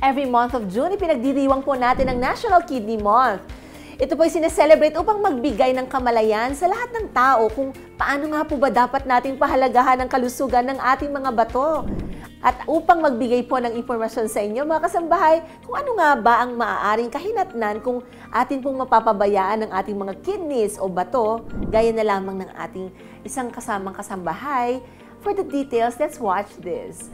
Every month of June, ipinagdiriwang po natin ang National Kidney Month. Ito po ay sineselebrate upang magbigay ng kamalayan sa lahat ng tao kung paano nga po ba dapat nating pahalagahan ang kalusugan ng ating mga bato. At upang magbigay po ng impormasyon sa inyo, mga kasambahay, kung ano nga ba ang maaaring kahinatnan kung atin pong mapapabayaan ang ating mga kidneys o bato, gaya na lamang ng ating isang kasamang kasambahay. For the details, let's watch this.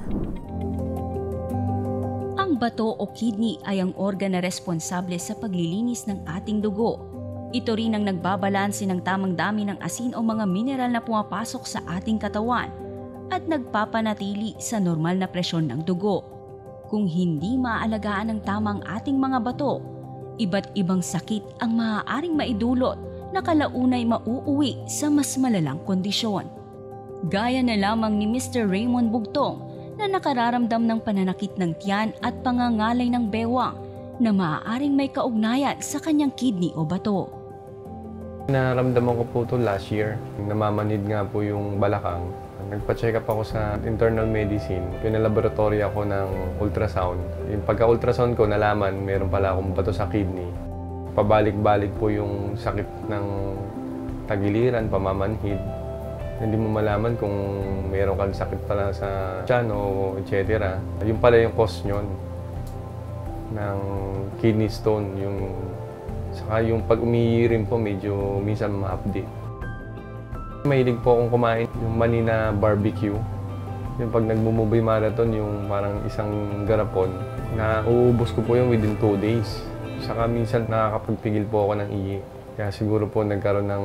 Ang bato o kidney ay ang organ na responsable sa paglilinis ng ating dugo. Ito rin ang nagbabalanse ng tamang dami ng asin o mga mineral na pumapasok sa ating katawan at nagpapanatili sa normal na presyon ng dugo. Kung hindi maaalagaan ng tamang ating mga bato, iba't ibang sakit ang maaaring maidulot na kalaunay mauuwi sa mas malalang kondisyon. Gaya na lamang ni Mr. Raymond Bugtong na nakararamdam ng pananakit ng tiyan at pangangalay ng bewang na maaaring may kaugnayan sa kanyang kidney o bato. Naramdaman ko po ito last year. Namamanhid nga po yung balakang. Nagpa-check up ako sa internal medicine. Pinalaboratory ako ng ultrasound. Yung pagka-ultrasound ko, nalaman meron pala akong bato sa kidney. Pabalik-balik po yung sakit ng tagiliran, pamamanhid. Hindi mo malaman kung meron kang sakit pala sa tiyan o etc. Yung pala yung cause nyon ng kidney stone. Saka yung pag umiirim po, medyo minsan ma-update. Mahilig po akong kumain yung mani na barbecue. Yung pag nagmumubay marathon, yung parang isang garapon, na uubos ko po yung within 2 days. Saka minsan nakakapagpigil po ako ng ihi. Kaya siguro po nagkaroon ng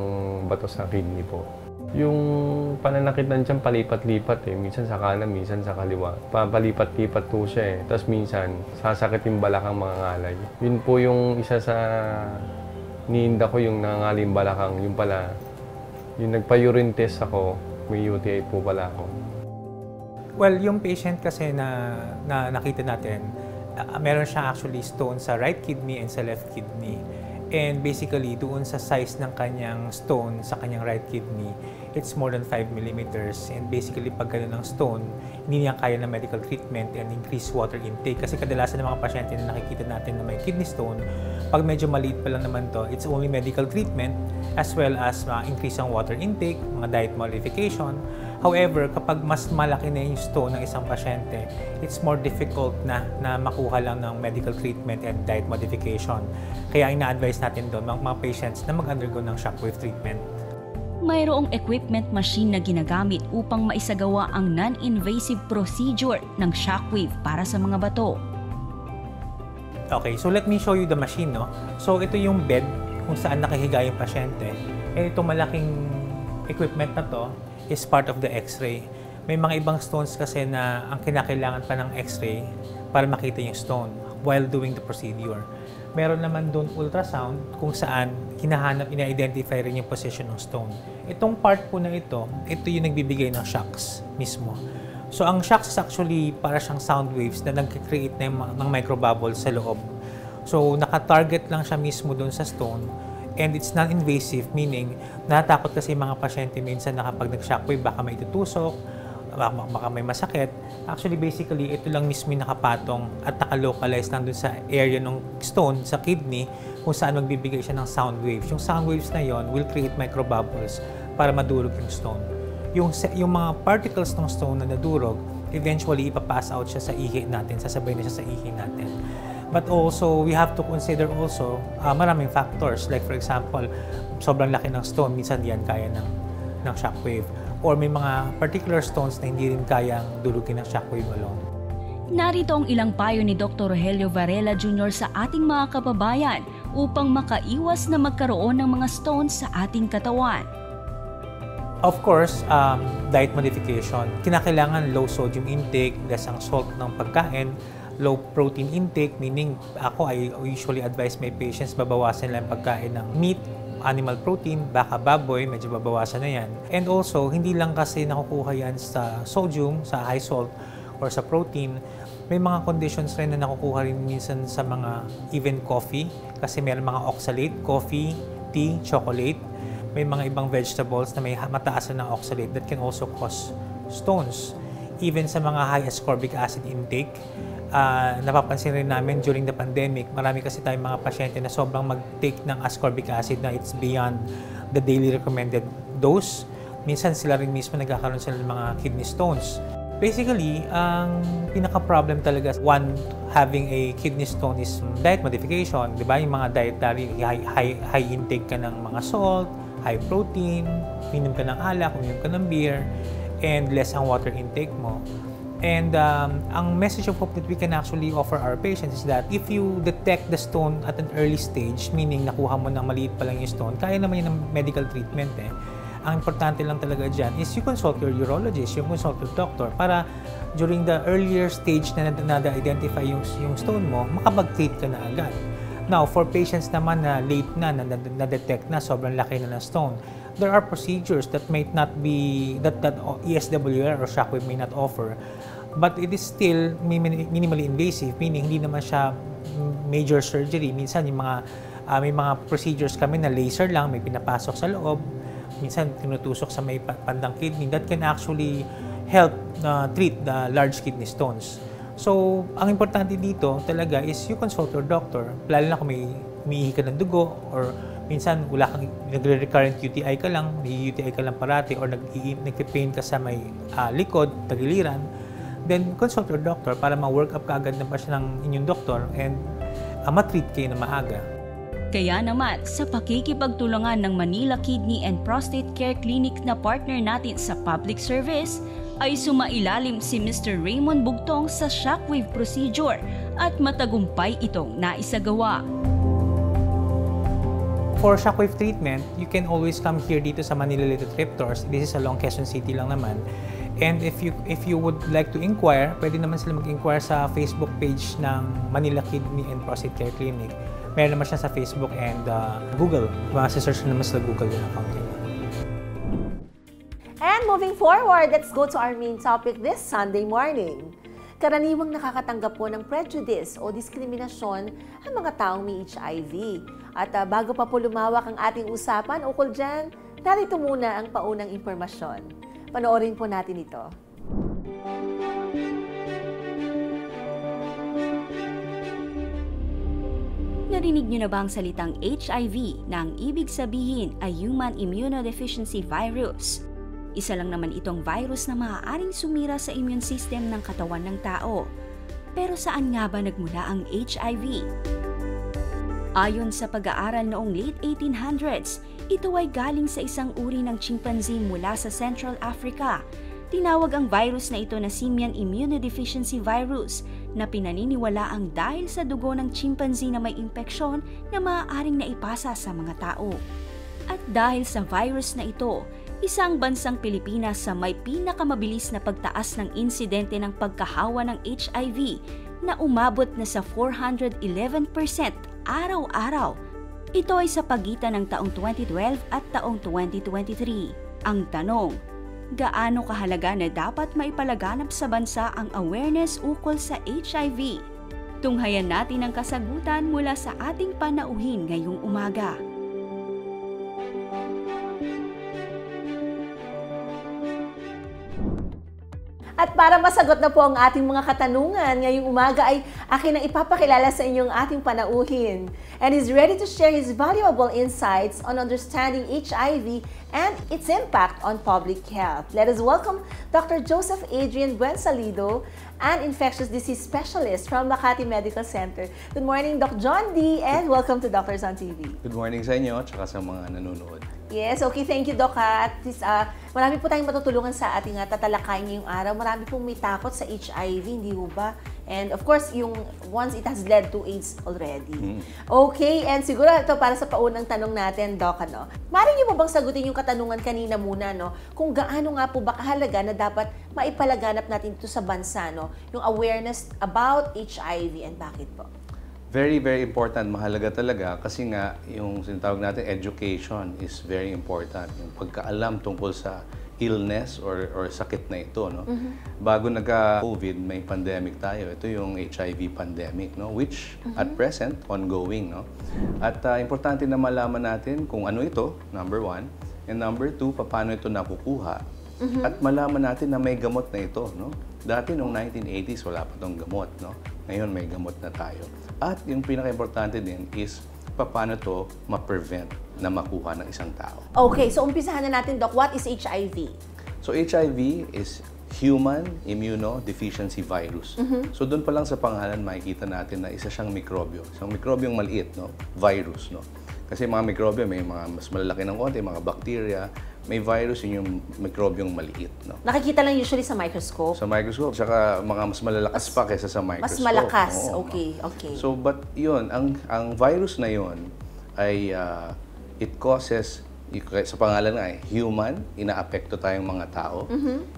bato sa kidney po. Yung pananakit ng tiyan, palipat-lipat eh. Minsan sa kanan, minsan sa kaliwa. Palipat-lipat po siya eh. Tapos minsan, sasakit yung balakang mga ngalay. Yun po yung isa sa niinda ko, yung nangangalay yung balakang. Yung pala, yung nagpa-urine test ako, may UTI po pala ako. Well, yung patient kasi na nakita natin, meron siya actually stone sa right kidney and sa left kidney. And basically, doon sa size ng kanyang stone sa kanyang right kidney, it's more than 5 millimeters. And basically, pag gano'n ng stone, hindi niya kaya ng medical treatment and increased water intake. Kasi kadalasan ng mga pasyente na nakikita natin na may kidney stone, pag medyo maliit pa lang naman to, it's only medical treatment as well as increase ang water intake, mga diet modification. However, kapag mas malaki na yung stone ng isang pasyente, it's more difficult na makuha lang ng medical treatment and diet modification. Kaya ina-advise natin doon mga patients na mag-undergo ng shockwave treatment. Mayroong equipment machine na ginagamit upang maisagawa ang non-invasive procedure ng shockwave para sa mga bato. Okay, so let me show you the machine, no? So ito yung bed kung saan nakahiga yung pasyente. And itong malaking equipment na to is part of the x-ray. May mga ibang stones kasi na ang kinakailangan pa ng x-ray para makita yung stone while doing the procedure. Meron naman doon ultrasound kung saan hinahanap, ina-identify rin yung position ng stone. Itong part po na ito yung nagbibigay ng shocks mismo. So ang shocks is actually para siyang sound waves na nag-create ng microbubbles sa loob. So naka-target lang siya mismo doon sa stone. And it's non-invasive, meaning natatakot kasi mga pasyente minsan na kapag nag-shockwave baka may tutusok, baka may masakit. Actually, basically, ito lang mismo yung nakapatong at naka-localize lang dun sa area ng stone, sa kidney, kung saan magbibigay siya ng sound waves. Yung sound waves na yon will create microbubbles para madurog yung stone. Yung mga particles ng stone na nadurog, eventually ipapass out siya sa ihi natin, sasabay na siya sa ihi natin. But also, we have to consider also maraming factors. Like for example, sobrang laki ng stone, minsan yan kaya ng shockwave. Or may mga particular stones na hindi rin kayang durugin ng shockwave alone. Narito ang ilang payo ni Dr. Rogelio Varela Jr. sa ating mga kababayan upang makaiwas na magkaroon ng mga stones sa ating katawan. Of course, diet modification. Kinakailangan low sodium intake, less ang salt ng pagkain, low protein intake, meaning I usually advise my patients babawasan lang pagkain ng meat, animal protein, baka baboy, medyo babawasan na yan. And also, hindi lang kasi nakukuha yan sa sodium, sa high salt, or sa protein. May mga conditions rin na nakukuha rin minsan sa mga even coffee, kasi meron mga oxalate, coffee, tea, chocolate. May mga ibang vegetables na may mataas na oxalate that can also cause stones. Even sa mga high ascorbic acid intake, napapansin rin namin during the pandemic, marami kasi tayong mga pasyente na sobrang mag-take ng ascorbic acid na it's beyond the daily recommended dose. Minsan sila rin mismo nagkakaroon sila ng mga kidney stones. Basically, ang pinaka-problem talaga, one, having a kidney stone is diet modification. Di ba? Yung mga dietary, high intake ka ng mga salt, high protein, minom ka ng alak, minom ka ng beer, and less ang water intake mo. And ang message of hope that we can actually offer our patients is that if you detect the stone at an early stage, meaning nakuha mo na maliit pa lang yung stone, kaya naman yun ng medical treatment eh. Ang importante lang talaga dyan is you consult your urologist, you consult your doctor para during the earlier stage na na-identify yung stone mo, makapag-treat ka na agad. Now, for patients naman na late na-detect na sobrang laki na ng stone, there are procedures that might not be, that ESWR or shockwave may not offer, but it is still minimally invasive, meaning hindi naman siya major surgery. Minsan yung may mga procedures kami na laser lang, may pinapasok sa loob, minsan tinutusok sa may pandang kidney that can actually help treat the large kidney stones. So, ang importante dito talaga is you consult your doctor, lalo na kung may umiihi ka ng dugo or minsan wala kang nagre-recurrent UTI ka lang, may UTI ka lang parati or nagpipain ka sa may likod, tagiliran, then consult your doctor para ma-work up kaagad na pa siya ng inyong doktor and ma-treat kayo na maaga. Kaya naman, sa pakikipagtulungan ng Manila Kidney and Prostate Care Clinic na partner natin sa public service, ay sumailalim si Mr. Raymond Bugtong sa shockwave procedure at matagumpay itong naisagawa. For shockwave treatment, you can always come here dito sa Manila Lithotriptors. This is along Quezon City lang naman. And if you would like to inquire, pwede naman sila mag-inquire sa Facebook page ng Manila Kidney and Prostate Care Clinic. Meron naman siya sa Facebook and Google. Masa-search naman sa Google yung account niya. And moving forward, let's go to our main topic this Sunday morning. Karaniwang nakakatanggap po ng prejudice o diskriminasyon ang mga taong may HIV. At bago pa po lumawak ang ating usapan ukol dyan, narito muna ang paunang impormasyon. Panoorin po natin ito. Narinig niyo na ba ang salitang HIV na ang ibig sabihin ay Human Immunodeficiency Virus? Isa lang naman itong virus na maaaring sumira sa immune system ng katawan ng tao. Pero saan nga ba nagmula ang HIV? Ayon sa pag-aaral noong late 1800s, ito ay galing sa isang uri ng chimpanzee mula sa Central Africa. Tinawag ang virus na ito na Human Immunodeficiency Virus na pinaniniwalaang dahil sa dugo ng chimpanzee na may impeksyon na maaaring naipasa sa mga tao. At dahil sa virus na ito, isang bansang Pilipinas sa may pinakamabilis na pagtaas ng insidente ng pagkahawa ng HIV na umabot na sa 411% araw-araw. Ito ay sa pagitan ng taong 2012 at taong 2023. Ang tanong, gaano kahalaga na dapat maipalaganap sa bansa ang awareness ukol sa HIV? Tunghayan natin ang kasagutan mula sa ating panauhin ngayong umaga. At para masagot na po ang ating mga katanungan ngayong umaga ay akin ang ipapakilala sa inyong ating panauhin. And is ready to share his valuable insights on understanding HIV and its impact on public health. Let us welcome Dr. Joseph Adrian Buensalido, an infectious disease specialist from Makati Medical Center. Good morning, Doc John D, and welcome to Doctors on TV. Good morning sa inyo at sa mga nanonood. Yes, okay. Thank you, Doc. At marami po tayong matutulungan sa ating tatalakayin ngayong araw. Marami pong may takot sa HIV, hindi ho ba? And of course, once it has led to AIDS already. Okay, and siguro ito para sa paunang tanong natin, Doc, maaari niyo po bang sagutin yung katanungan kanina muna, kung gaano nga po ba kahalaga na dapat maipalaganap natin ito sa bansa, yung awareness about HIV and bakit po? Very, very important. Mahalaga talaga kasi nga yung sinatawag natin education is very important. Yung pagkaalam tungkol sa illness or sakit na ito. Bago nagka-COVID, may pandemic tayo. Ito yung HIV pandemic, which at present, ongoing. At importante na malaman natin kung ano ito, number one. And number two, paano ito nakukuha. At malaman natin na may gamot na ito. Dati noong 1980s, wala pa itong gamot. Ngayon may gamot na tayo. At yung pinaka-importante din is paano to ma-prevent na makuha ng isang tao. Okay, so umpisahan na natin, Doc. What is HIV? So HIV is Human Immunodeficiency Virus. So doon pa lang sa pangalan makikita natin na isa siyang mikrobyo. Isang mikrobyong maliit, no? Virus, no? Kasi mga mikrobyo may mga mas malalaki ng konti, mga bacteria. May virus, yun yung mikrobyong maliit, no? Nakikita lang usually sa microscope. Sa microscope, saka mga mas malalakas pa kaysa sa microscope. Mas malakas, Oo, okay, no? okay. So, but yun, ang virus na yun ay it causes, sa pangalan nga human, inaapekto tayong mga tao,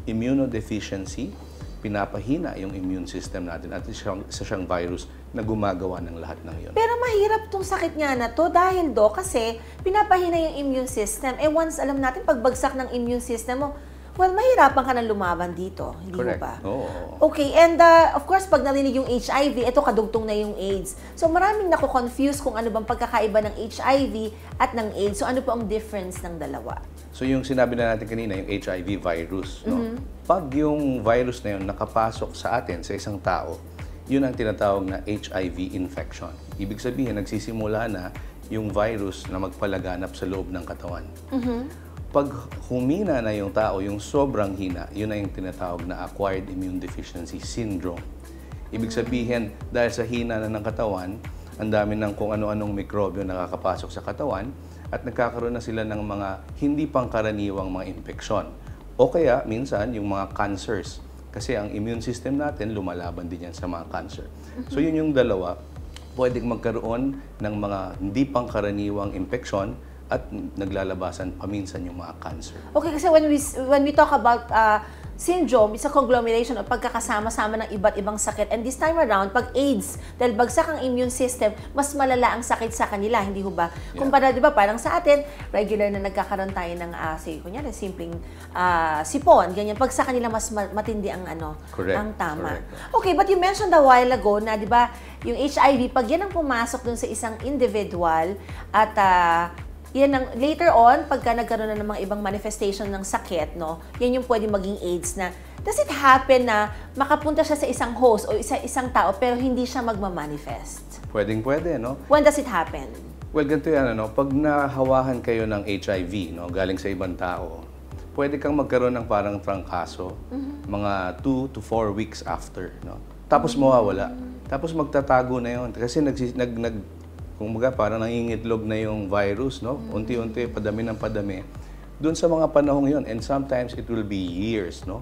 immunodeficiency, pinapahina yung immune system natin at isa siyang virus na gumagawa ng lahat ng yun. Pero mahirap tong sakit nga na to dahil kasi pinapahina yung immune system. Once alam natin, pagbagsak ng immune system mo, well, mahirapan ka na lumaban dito. Hindi Correct. mo ba? Oo. Okay, and of course, pag narinig yung HIV, ito kadugtong na yung AIDS. So maraming nako-confuse kung ano bang pagkakaiba ng HIV at ng AIDS. So ano po ang difference ng dalawa? So yung sinabi na natin kanina, yung HIV virus, no? Pag yung virus na yun nakapasok sa atin, sa isang tao, yun ang tinatawag na HIV infection. Ibig sabihin, nagsisimula na yung virus na magpalaganap sa loob ng katawan. Pag humina na yung tao, yung sobrang hina, yun na yung tinatawag na acquired immune deficiency syndrome. Ibig sabihin, dahil sa hina na ng katawan, ang dami ng kung ano-anong mikrobyo nakakapasok sa katawan at nagkakaroon na sila ng mga hindi pangkaraniwang mga impeksyon. O kaya, minsan, yung mga cancers. Kasi ang immune system natin, lumalaban din yan sa mga cancer. So yun yung dalawa, pwedeng magkaroon ng mga hindi pangkaraniwang impeksyon at naglalabasan paminsan yung mga cancer. Okay, kasi when we talk about syndrome, it's a conglomeration o pagkakasama-sama ng iba't ibang sakit. And this time around, pag AIDS, dahil bagsak ang immune system, mas malala ang sakit sa kanila, hindi ho ba? Yeah. Kumpara, di ba, parang sa atin, regular na nagkakaroon tayo ng, say, kunyari, simpleng sipon, ganyan. Pag sa kanila, mas matindi ang Correct. ang tama. Correct. Okay, but you mentioned a while ago na, di ba, yung HIV, pag yan ang pumasok dun sa isang individual at yan ang, later on, pagka nagkaroon na ng mga ibang manifestation ng sakit, no, yan yung pwede maging AIDS na, does it happen na makapunta siya sa isang host o isang tao pero hindi siya magmamanifest? Pwede, no? When does it happen? Well, ganito yan, ano? Pag nahawahan kayo ng HIV, no, galing sa ibang tao, pwede kang magkaroon ng parang trangkaso, mga 2 to 4 weeks after, no? Tapos mawawala. Tapos magtatago na yun. Kasi kung baga, parang nangingitlog na yung virus, no? Unti-unti, padami ng padami. Doon sa mga panahong yun, and sometimes it will be years, no?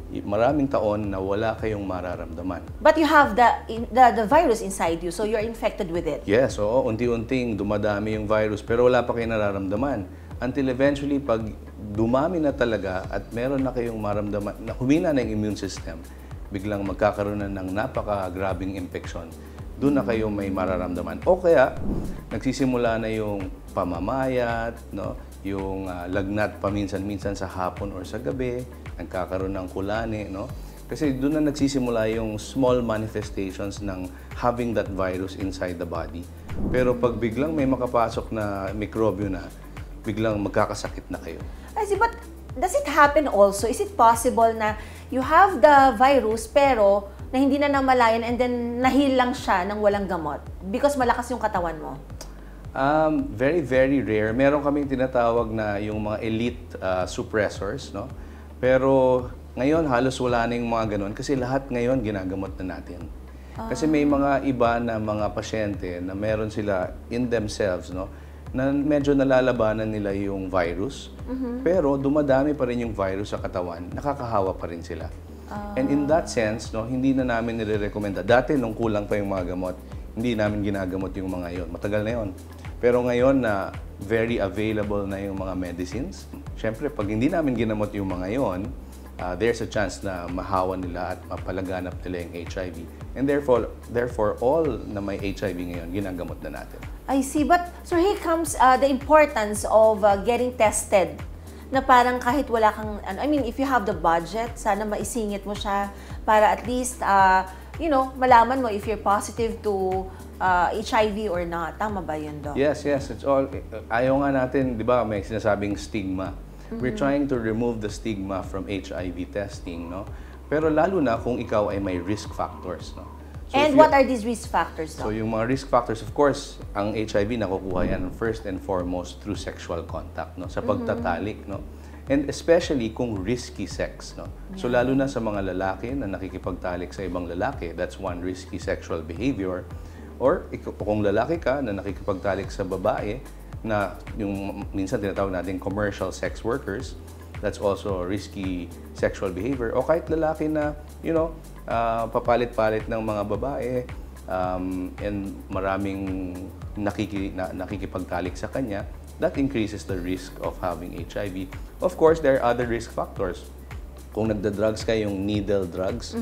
Maraming taon na wala kayong mararamdaman. But you have the virus inside you, so you're infected with it. Yes, oo. Unti-unting dumadami yung virus, pero wala pa kayong nararamdaman. Until eventually, pag dumami na talaga at meron na kayong maramdaman, na humina na yung immune system, biglang magkakaroon na ng napaka-grabing infection. Doon na kayo may mararamdaman. O kaya, nagsisimula na yung pamamayat, no? Yung lagnat paminsan-minsan sa hapon or sa gabi, nagkakaroon ng kulani, no? Kasi doon na nagsisimula yung small manifestations ng having that virus inside the body. Pero pag biglang may makapasok na mikrobyo na, biglang magkakasakit na kayo. I see, but does it happen also? Is it possible na you have the virus pero na hindi na namalayan and then nahil lang siya ng walang gamot because malakas yung katawan mo? Very, very rare. Meron kaming tinatawag na yung mga elite suppressors, no? Pero ngayon halos wala na yung mga ganun kasi lahat ngayon ginagamot na natin. Kasi may mga iba na mga pasyente na meron sila in themselves, no? Na medyo nalalabanan nila yung virus, pero dumadami pa rin yung virus sa katawan, nakakahawa pa rin sila. And in that sense, no, hindi na namin nire-recommenda. Dati, nung kulang pa yung mga gamot, hindi namin ginagamot yung mga yon. Matagal na yon. Pero ngayon na very available na yung mga medicines, syempre, pag hindi namin ginamot yung mga yon, there's a chance na mahawa nila at mapalaganap nila yung HIV. And therefore, all na may HIV ngayon, ginagamot na natin. I see. But, so here comes the importance of getting tested. Na parang kahit wala kang, if you have the budget, sana maisingit mo siya para at least, malaman mo if you're positive to HIV or not. Tama ba yun, Doc? Yes. It's all, ayaw nga natin, di ba, may sinasabing stigma. We're trying to remove the stigma from HIV testing, no? Pero lalo na kung ikaw ay may risk factors, no? And what are these risk factors, So yung mga risk factors, of course, ang HIV nakukuha yan first and foremost through sexual contact, no? Sa pagtatalik, no? And especially kung risky sex, no? So lalo na sa mga lalaki na nakikipagtalik sa ibang lalaki, that's one risky sexual behavior. Or kung lalaki ka na nakikipagtalik sa babae, na yung minsan tinatawag natin commercial sex workers, that's also risky sexual behavior. O kahit lalaki na, papalit-palit ng mga babae and maraming nakikipagtalik sa kanya, that increases the risk of having HIV. Of course, there are other risk factors. Kung nagda-drugs kayo, yung needle drugs,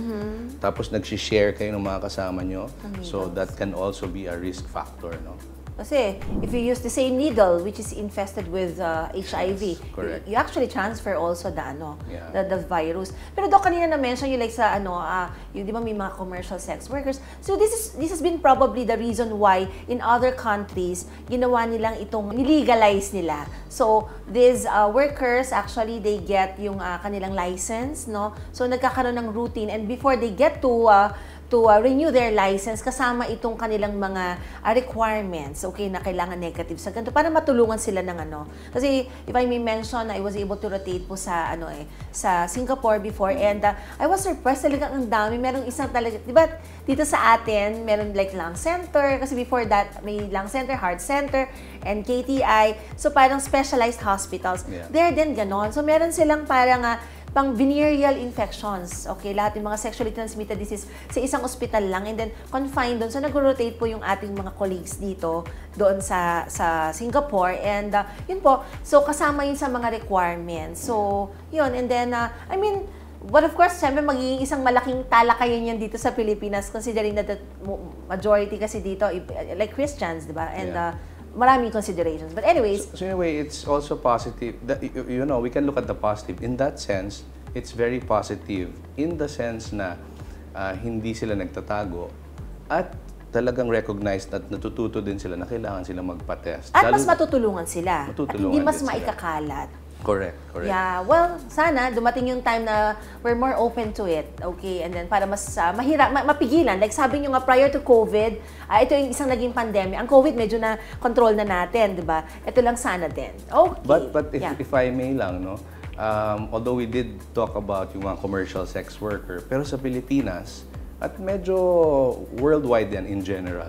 tapos nag-share kayo ng mga kasama nyo, so that can also be a risk factor, no? Kasi if you use the same needle which is infested with HIV, correct. You actually transfer also the virus. Pero Doc, kanina na-mention yung like sa yung di ba may mga commercial sex workers. So this has been probably the reason why in other countries ginawa nilang itong nilegalize nila. So these workers actually they get yung kanilang license, no? So nagkakaroon ng routine, and before they get to renew their license, kasama itong kanilang mga requirements, okay, na kailangan negative sa ganito, para matulungan sila ng Kasi, if I may mention, I was able to rotate po sa, sa Singapore before, and I was surprised talaga ang dami. Merong isang talaga, di ba, dito sa atin, meron like lung center, kasi before that, may lung center, heart center, and KTI, so parang specialized hospitals. Yeah. There din ganon. So, meron silang parang pang venereal infections. Okay, lahat yung mga sexually transmitted disease sa isang ospital lang, and then confined doon. So nag-rotate po yung ating mga colleagues dito doon sa Singapore, and yun po. So kasama yun sa mga requirements. So yun, and then but of course, siyempre magiging isang malaking talakayan yan dito sa Pilipinas, considering that the majority kasi dito like Christians, di ba? And maraming considerations. But anyways... So in a way, it's also positive. That, we can look at the positive. In that sense, it's very positive. In the sense na hindi sila nagtatago at talagang recognized at natututo din sila na kailangan sila magpa-test. At mas matutulungan sila. At hindi mas maikakalat. Correct. Yeah, well, sana dumating yung time na we're more open to it, okay? And then para mas mapigilan. Like sabi nyo nga, prior to COVID, ito yung isang naging pandemic. Ang COVID medyo na control na natin, di ba? Ito lang sana din. Okay. But if I may lang, no? Although we did talk about yung mga commercial sex worker, pero sa Pilipinas, at medyo worldwide yan in general,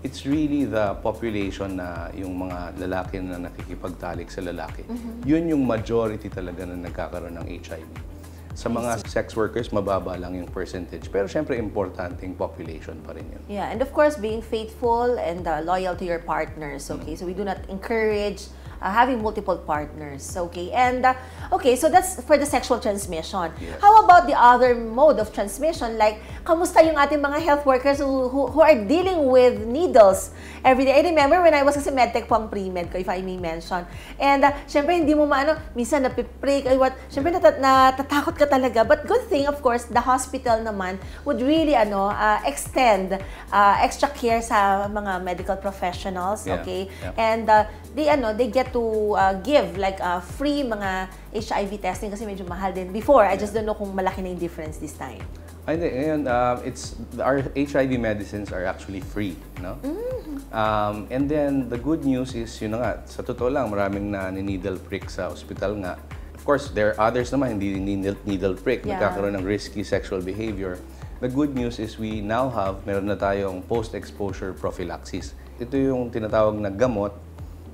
it's really the population na yung mga lalaki na nakikipagtalik sa lalaki. Yun yung majority talaga na nagkakaroon ng HIV. Sa mga sex workers, mababa lang yung percentage. Pero syempre, importanteng population pa rin yun. Yeah, and of course, being faithful and loyal to your partners, okay? So we do not encourage having multiple partners, okay? And, okay, so that's for the sexual transmission. Yes. How about the other mode of transmission? Like, kamusta yung ating mga health workers who are dealing with needles every day? I remember when I was kasi medtech po ang pre-med ko, if I may mention. And, syempre, hindi mo minsan napiprick, syempre natatakot ka talaga. But good thing, of course, the hospital naman would really, extend extra care sa mga medical professionals, okay? Yeah. And, they get to give like free mga HIV testing kasi medyo mahal din before. I just don't know kung malaki na yung difference this time. Ngayon, our HIV medicines are actually free, no? And then the good news is, yun nga, sa totoo lang, maraming na needle prick sa hospital nga. Of course, there are others naman hindi needle prick, nagkakaroon ng risky sexual behavior. The good news is meron na tayong post-exposure prophylaxis. Ito yung tinatawag na gamot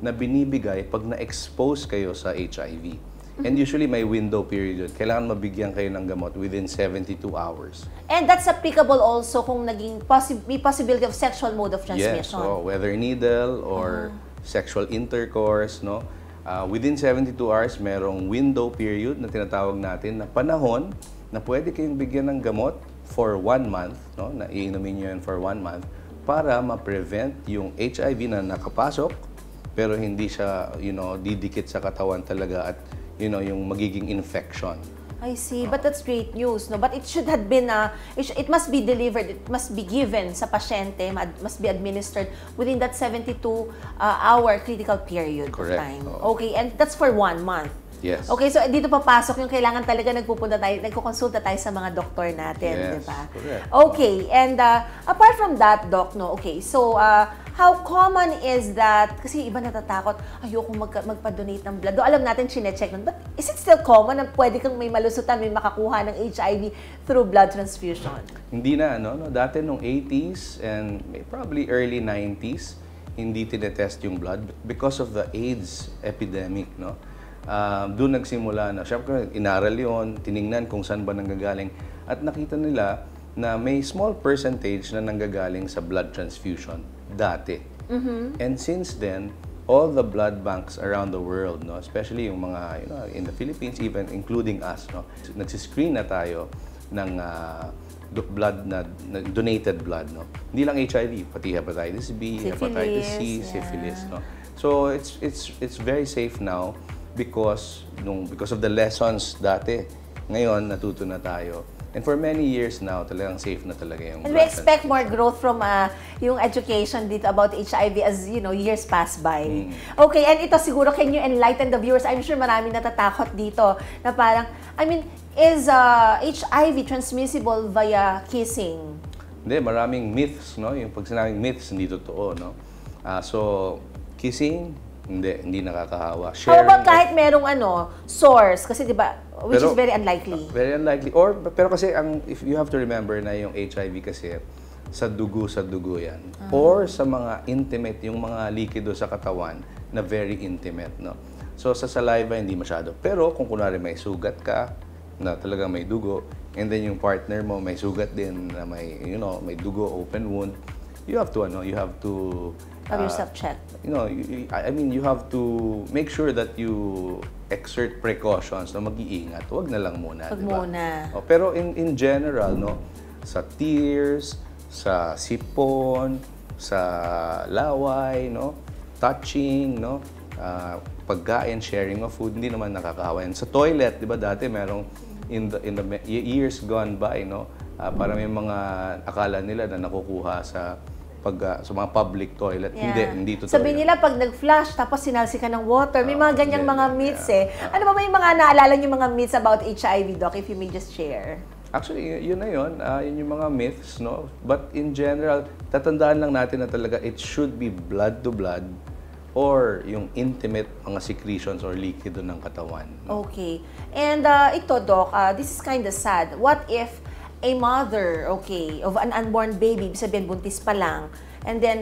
na binibigay pag na-expose kayo sa HIV. And usually may window period. Kailangan mabigyan kayo ng gamot within 72 hours. And that's applicable also kung may possibility of sexual mode of transmission. Yes, so whether needle or sexual intercourse, no? Within 72 hours, merong window period na tinatawag natin na panahon na pwede kayong bigyan ng gamot for 1 month, no? Na iinumin nyo yan for 1 month para ma-prevent yung HIV na nakapasok pero hindi siya, didikit sa katawan talaga at, yung magiging infection. I see, but that's great news, no? But it should have been, it must be delivered, it must be given sa pasyente, must be administered within that 72-hour critical period of time. Oh. Okay, and that's for 1 month. Yes. Okay, so dito papasok yung kailangan talaga nagkukonsulta tayo sa mga doktor natin, Yes, di ba? correct. Okay, and apart from that, Doc, no, okay, so how common is that, kasi iba natatakot, ayoko magpa-donate ng blood. Do alam natin, chinecheck nun, but is it still common na pwede kang may malusutan, may makakuha ng HIV through blood transfusion? Hindi na, no? Dati nung 80s and probably early 90s, hindi tinetest yung blood because of the AIDS epidemic, no? Doon nagsimula na. Siyempre, inaral yun, tiningnan kung saan ba nanggagaling. At nakita nila na may small percentage na nanggagaling sa blood transfusion dati. And since then, all the blood banks around the world, no, especially yung mga, in the Philippines, even including us, no, nagsiscreen na tayo ng blood na donated blood, no. Hindi lang HIV, pati hepatitis B, hepatitis C, syphilis, no. So it's very safe now because of the lessons dati. Ngayon natuto na tayo. And for many years now, talagang safe na talaga yung And we expect more growth from yung education dito about HIV as, years pass by. Okay, and ito siguro, can you enlighten the viewers? I'm sure maraming natatakot dito na parang, is HIV transmissible via kissing? Hindi, maraming myths, no? Yung pag sinabing myths, hindi totoo, no? So, kissing, hindi nakakahawa. How about kahit merong source? Kasi di ba, which is very unlikely. Very unlikely. Pero kasi, if you have to remember na yung HIV kasi, sa dugo yan. Or sa mga intimate, yung mga likido sa katawan na very intimate, no? So, sa saliva, hindi masyado. Pero kung kunwari may sugat ka, na talagang may dugo, and then yung partner mo may sugat din na may dugo, open wound, you have to Have yourself checked. You have to make sure that you exert precautions na mag-iingat. Huwag na lang muna, Huwag diba? muna. Pero in general, no, sa tears, sa sipon, sa laway, no, touching, no, pagkain, sharing of food, hindi naman nakakahawa yan. Sa toilet, di ba dati merong in the years gone by, no, para may mga akala nila na nakukuha sa mga public toilet. Yeah. Hindi totoo. Sabi nila pag nag-flush tapos sinalsi ka ng water, may mga ganyang mga myths eh. Ano ba may mga naalala niyo mga myths about HIV, Doc, if you may just share? Actually, yun na yun. Yun yung mga myths, no? But in general, tatandaan lang natin na talaga it should be blood to blood or yung intimate mga secretions or liquido ng katawan. No? Okay. And ito, Doc, this is kind of sad. What if a mother, of an unborn baby, sabihin buntis pa lang, and then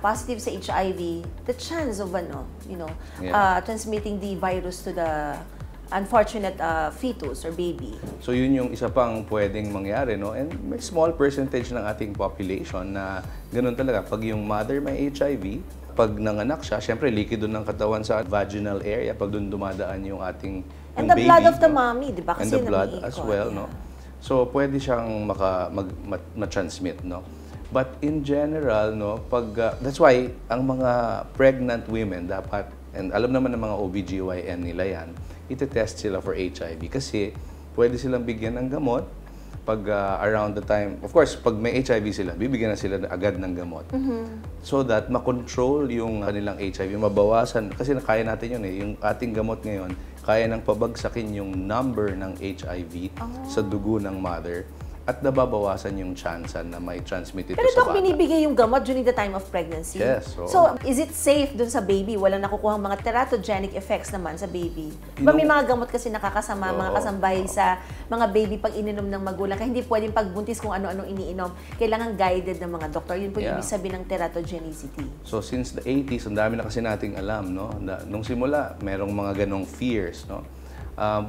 positive sa HIV, the chance of transmitting the virus to the unfortunate fetus or baby. So yun yung isa pang pwedeng mangyari, no? And may small percentage ng ating population na ganun talaga. Pag yung mother may HIV, pag nanganak siya, syempre likido ng katawan sa vaginal area, pag doon dumadaan yung ating and the baby, blood of the mommy, di ba? And Kasi the blood namiiko, as well, no? So pwede siyang ma-transmit, no? But in general, no, that's why ang mga pregnant women dapat, and alam naman ng mga OBGYN nila yan, iti-test sila for HIV kasi pwede silang bigyan ng gamot pag around the time, of course, pag may HIV sila, bibigyan na sila agad ng gamot. So that makontrol yung kanilang HIV, mabawasan, kasi kaya natin yun yung ating gamot ngayon, kaya nang pabagsakin yung number ng HIV sa dugo ng mother at nababawasan yung chance na may transmitted Pero sa Doc, bata. binibigay yung gamot during the time of pregnancy? Yes. So, is it safe dun sa baby? Walang nakukuhang mga teratogenic effects naman sa baby? Diba may mga gamot kasi nakakasama, mga kasambahay sa mga baby pag ininom ng magulang. Kaya hindi pwedeng pagbuntis kung ano-ano iniinom. Kailangan guided ng mga doktor. Yun po yung ibig sabihin ng teratogenicity. So, since the 80s, ang dami na kasi nating alam, no? Nung simula, merong mga ganong fears, no?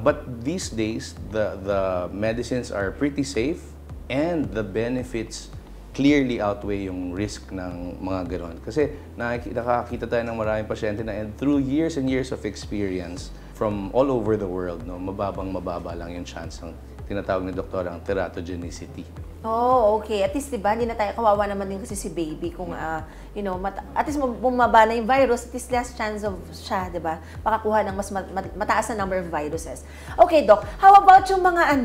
But these days, the medicines are pretty safe and the benefits clearly outweigh yung risk ng mga ganon. Kasi nakakita tayo ng maraming pasyente na and through years and years of experience from all over the world, no, mababa lang yung chance ng tinatawag ni doktor ang teratogenicity. Oh, okay. At least, diba, hindi na tayo, kawawa naman din kasi si baby kung, at least bumaba na yung virus, at least less chance of siya, diba, makakuha ng mas mataas na number of viruses. Okay, Doc, how about yung mga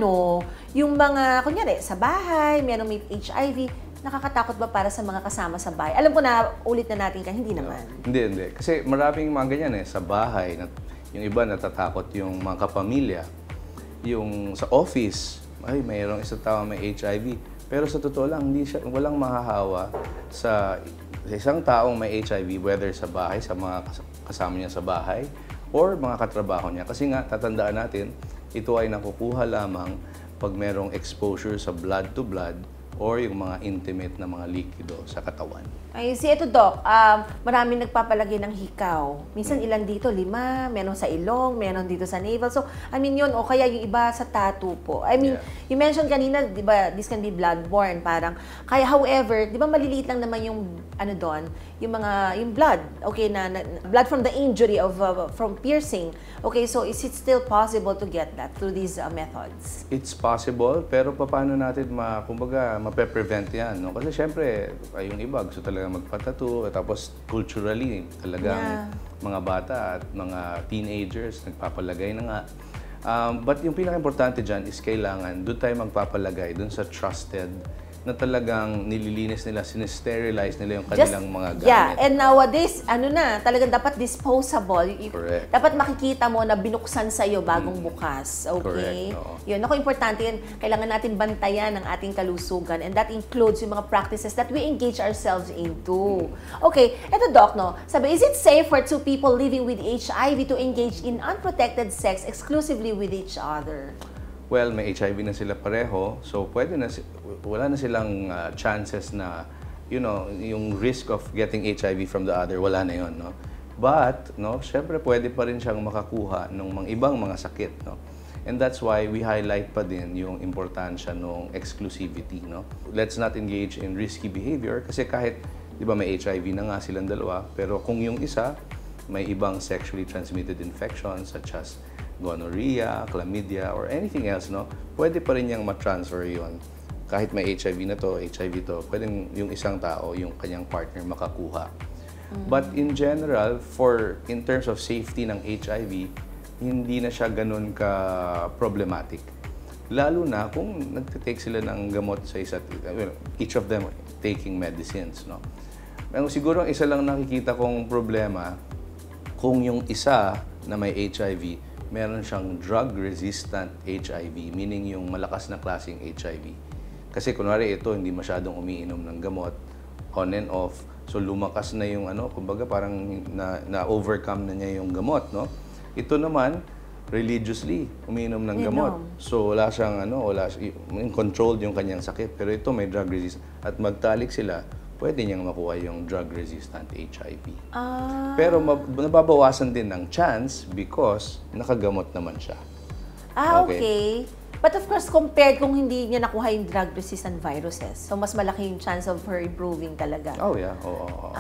yung mga, kunyari, sa bahay, merong may HIV, nakakatakot ba para sa mga kasama sa bahay? Alam ko na, ulit na natin hindi naman. Hindi. Kasi maraming mga ganyan sa bahay, na Yung iba natatakot yung mga kapamilya. Yung sa office, ay mayroong isang tao may HIV. Pero sa totoo lang, walang mahahawa sa isang taong may HIV, whether sa bahay, sa mga kasama niya sa bahay, or mga katrabaho niya. Kasi nga, tatandaan natin, ito ay nakukuha lamang pag merong exposure sa blood to blood or yung mga intimate na mga likido sa katawan. Ay, ito, Doc, maraming nagpapalagay ng hikaw. Minsan ilan dito, 5, meron sa ilong, meron dito sa navel. So, I mean yun, o kaya yung iba sa tattoo po. I mean, you mentioned kanina, di ba, this can be blood-borne, parang. Kaya, however, di ba maliliit lang naman yung, doon, yung blood, okay, na blood from the injury of, from piercing. Okay, so is it still possible to get that through these methods? It's possible, pero paano natin kumbaga, mape-prevent yan, no? Kasi syempre, yung iba gusto talaga magpatattoo, tapos culturally talagang mga bata at mga teenagers nagpapalagay na nga. But yung pinaka-importante dyan is kailangan doon tayo magpapalagay doon sa trusted na talagang nililinis nila, sinesterilize nila yung kanilang mga gamit. Yeah, and nowadays, talagang dapat disposable. Correct. Dapat makikita mo na binuksan sa'yo bagong bukas. Okay? Correct. Yun, importante yun. Kailangan natin bantayan ang ating kalusugan, and that includes yung mga practices that we engage ourselves into. Okay, eto Doc, no? Sabi, is it safe for two people living with HIV to engage in unprotected sex exclusively with each other? Well, may HIV na sila pareho, so wala na silang chances na, yung risk of getting HIV from the other, wala na yun, no? But, syempre pwede pa rin siyang makakuha ng mga ibang mga sakit, no? And that's why we highlight pa din yung importansya ng exclusivity, no? Let's not engage in risky behavior kasi kahit, di ba, may HIV na nga silang dalawa, pero kung yung isa, may ibang sexually transmitted infections such as gonorrhea, chlamydia, or anything else, no? Pwede pa rin niyang ma-transfer yun. Kahit may HIV na to, HIV to, pwedeng yung isang tao, yung kanyang partner makakuha. But in general, in terms of safety ng HIV, hindi na siya ganun ka-problematic. Lalo na kung nagtitake sila ng gamot sa isa't, each of them taking medicines, no? Siguro ang isa lang nakikita kong problema, kung yung isa na may HIV, meron siyang drug-resistant HIV, meaning yung malakas na klaseng HIV. Kasi kunwari ito, hindi masyadong umiinom ng gamot, on and off, so lumakas na yung kumbaga parang na-overcome na niya yung gamot, no? Ito naman, religiously, umiinom ng gamot. So wala siyang, controlled yung kanyang sakit, pero ito may drug resistant. At magtalik sila, pwede niyang makuha yung drug-resistant HIV. Pero nababawasan din ng chance because nakagamot naman siya. Okay. But of course, compared kung hindi niya nakuha yung drug-resistant viruses, so mas malaki yung chance of her improving talaga. Oh, yeah. Oo.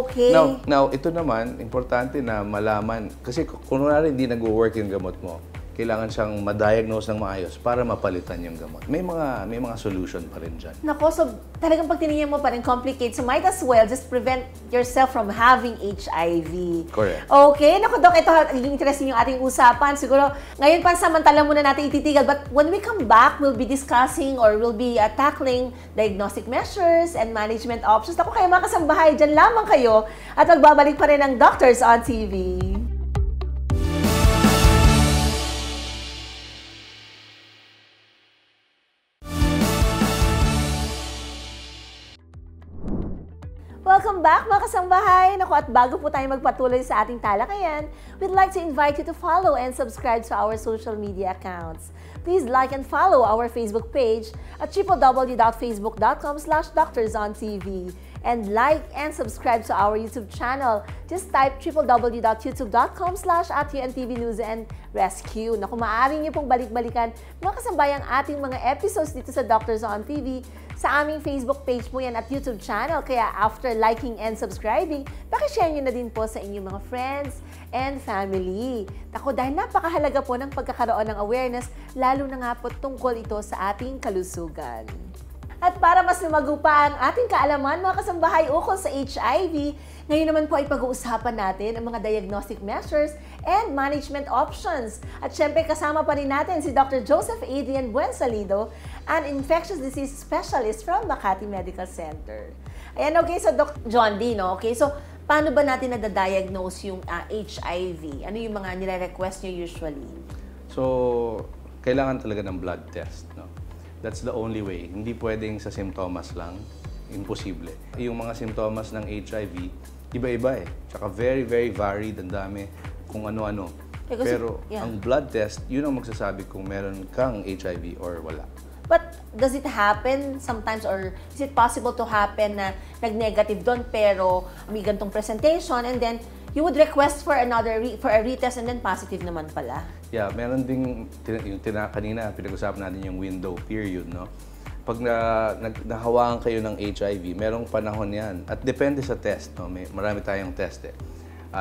Okay. Now, ito naman, importante na malaman, kasi kunwari hindi nag-work yung gamot mo, kailangan siyang ma-diagnose ng maayos para mapalitan yung gamot. May mga solution pa rin dyan. Nako, so talagang pag tinignan mo pa rin complicate, so might as well just prevent yourself from having HIV. Correct. Okay, nako Doc, ito interesting yung ating usapan. Siguro ngayon pansamantala muna natin ititigil, but when we come back, we'll be discussing or we'll be tackling diagnostic measures and management options. Ako kayo mga kasambahay, dyan lamang kayo at magbabalik pa rin ang Doctors on TV. Welcome back mga kasangbahay! Naku, at bago po tayo magpatuloy sa ating talakayan, we'd like to invite you to follow and subscribe to our social media accounts. Please like and follow our Facebook page at www.facebook.com/doctorsontv and like and subscribe to our YouTube channel. Just type www.youtube.com/@UNTV News and Rescue. Naku, maaari niyo pong balik-balikan mga kasambayang ating mga episodes dito sa Doctors on TV. Sa aming Facebook page po yan at YouTube channel. Kaya after liking and subscribing, pakishare nyo na din po sa inyong mga friends and family. Ako, dahil napakahalaga po ng pagkakaroon ng awareness, lalo na nga po tungkol ito sa ating kalusugan. At para mas lumago pa ang ating kaalaman, mga kasambahay, ukol sa HIV, ngayon naman po ay pag-uusapan natin ang mga diagnostic measures and management options. At syempre kasama pa rin natin si Dr. Joseph Adrian Buensalido, an infectious disease specialist from Makati Medical Center. Ayan, okay, so Doc John D, no? Okay, so paano ba natin nadadiagnose yung HIV? Ano yung mga nire-request nyo usually? So, kailangan talaga ng blood test, no? That's the only way. Hindi pwedeng sa simptomas lang. Imposible. Yung mga simptomas ng HIV, iba-iba eh. Tsaka very, very varied. Ang dami kung ano-ano. Pero ang blood test, yun ang magsasabi kung meron kang HIV or wala. But does it happen sometimes, or is it possible to happen na nag-negative doon pero may gantong presentation and then you would request for another for a retest and then positive naman pala? Yeah, meron ding yung kanina pinag-usapan natin yung window period, no? Pag nahawakan kayo ng HIV, merong panahon 'yan. At depende sa test, no? Marami tayong test eh.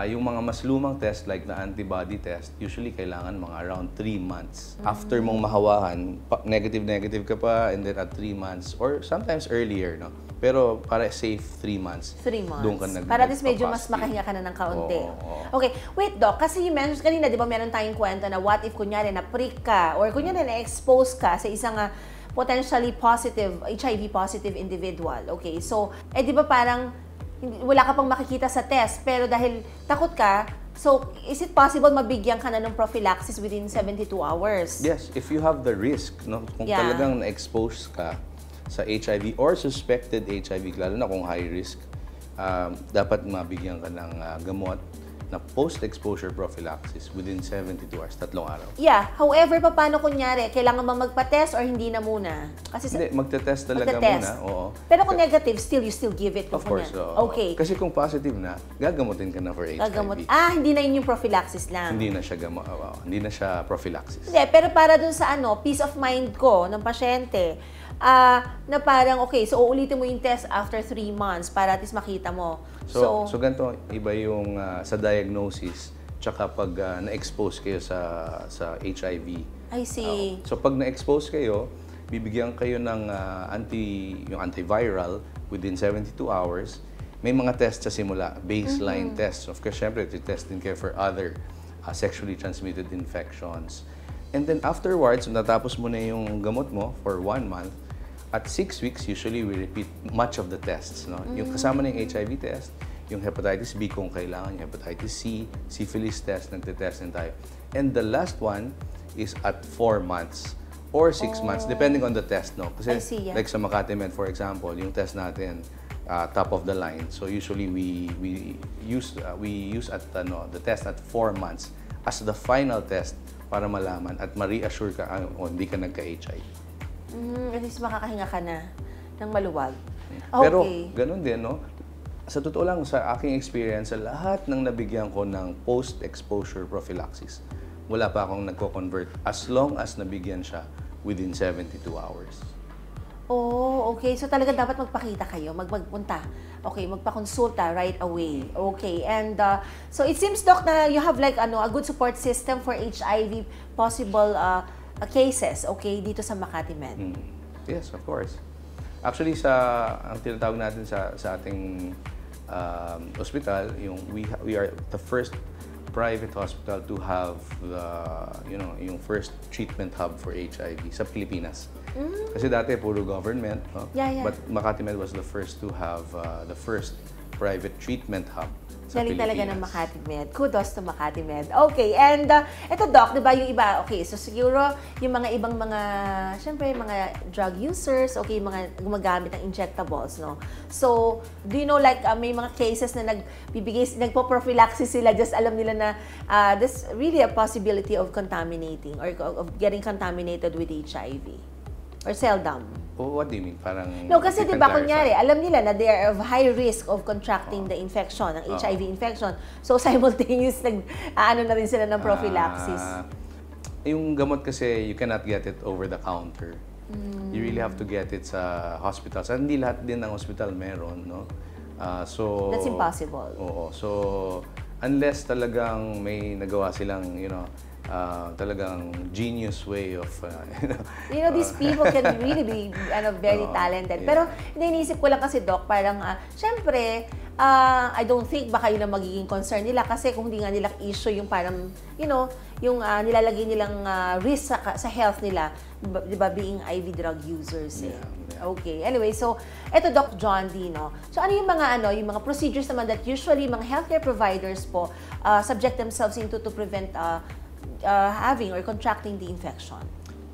Yung mga mas lumang test like na antibody test, usually kailangan mga around 3 months. After mong mahawakan, negative ka pa, and then at 3 months, or sometimes earlier, no? Pero para safe, 3 months. 3 months. Doon ka para at least medyo mas makahinga ka na ng kaunti. Okay, wait Doc, kasi you mentioned kanina, di ba meron tayong kwento na what if kunyari na-prick ka, or kunyari na-expose ka sa isang potentially positive, HIV positive individual. Okay, so, di ba parang wala ka pang makikita sa test, pero dahil takot ka, so is it possible mabigyan ka na ng prophylaxis within 72 hours? Yes, if you have the risk, no? Kung talagang na-expose ka sa HIV or suspected HIV, lalo na kung high risk, dapat mabigyan ka ng gamot na post-exposure prophylaxis within 72 hours, 3 araw. Yeah, however, paano kunyari, kailangan ba magpa-test or hindi na muna? Kasi hindi, magte-test talaga muna. Oo. Pero kung negative, you still give it. Of course, okay. Kasi kung positive na, gagamutin ka na for HIV. Hindi na yun yung prophylaxis lang. Hindi na siya prophylaxis. Hindi, pero para dun sa peace of mind ko ng pasyente, na parang, okay, so uulitin mo yung test after 3 months para at least makita mo. So ganito, iba yung sa diagnosis, tsaka pag na-expose kayo sa HIV. I see. So pag na-expose kayo, bibigyan kayo ng yung antiviral within 72 hours. May mga tests sa simula, baseline tests. Of course, syempre, test din kayo for other sexually transmitted infections. And then afterwards, natapos mo na yung gamot mo for 1 month, at 6 weeks, usually we repeat much of the tests. No? Yung kasama na yung HIV test, yung hepatitis B kung kailangan, yung hepatitis C, syphilis test, nagte-test din tayo. And the last one is at 4 months or 6 months, depending on the test. No? Kasi like sa Makati Med, for example, yung test natin, top of the line. So usually we use at the test at 4 months as the final test para malaman at ma-reassure ka hindi ka nagka-HIV. At least makakahinga ka na ng maluwag. Okay. Pero ganun din, no? Sa totoo lang, sa aking experience, sa lahat ng nabigyan ko ng post-exposure prophylaxis, wala pa akong nagko-convert as long as nabigyan siya within 72 hours. Oh, okay. So talaga dapat magpakita kayo, magpunta. Okay, magpa-consulta right away. Okay. And so it seems, Doc, na you have like a good support system for HIV possible cases, okay, dito sa Makati Med. Yes, of course. Actually, ang tinatawag natin sa ating hospital, we are the first private hospital to have yung first treatment hub for HIV sa Pilipinas. Kasi dati puro government, no? But Makati Med was the first to have the first private treatment hub sa Galing Pilipinas. Talaga ng Makati Med. Kudos to Makati Med. Okay, and ito Doc, di ba yung iba, okay, so siguro yung mga ibang syempre mga drug users, okay, mga gumagamit ng injectables, no? So, do you know like may mga cases na nagpo-prophylaxis sila, just alam nila na there's really a possibility of contaminating or of getting contaminated with HIV? Or seldom? What do you mean? Parang no, kasi di ba kunyari, alam nila na they are of high risk of contracting the infection, ang HIV infection. So simultaneous na rin sila ng prophylaxis. Yung gamot kasi, you cannot get it over the counter. You really have to get it sa hospitals. At hindi lahat din ng hospital meron, no? So that's impossible. Oo. So unless talagang may nagawa silang, talagang genius way of, these people can really be very talented. Yeah. Pero iniisip ko lang kasi, Doc, parang, syempre, I don't think baka yun ang magiging concern nila kasi kung hindi nga nila issue yung parang, yung nilalagay nilang risk sa health nila, di ba, being IV drug users. Yeah. Okay. Anyway, so eto Doc John D, no? So ano yung mga procedures naman that usually mga healthcare providers po subject themselves into to prevent having or contracting the infection?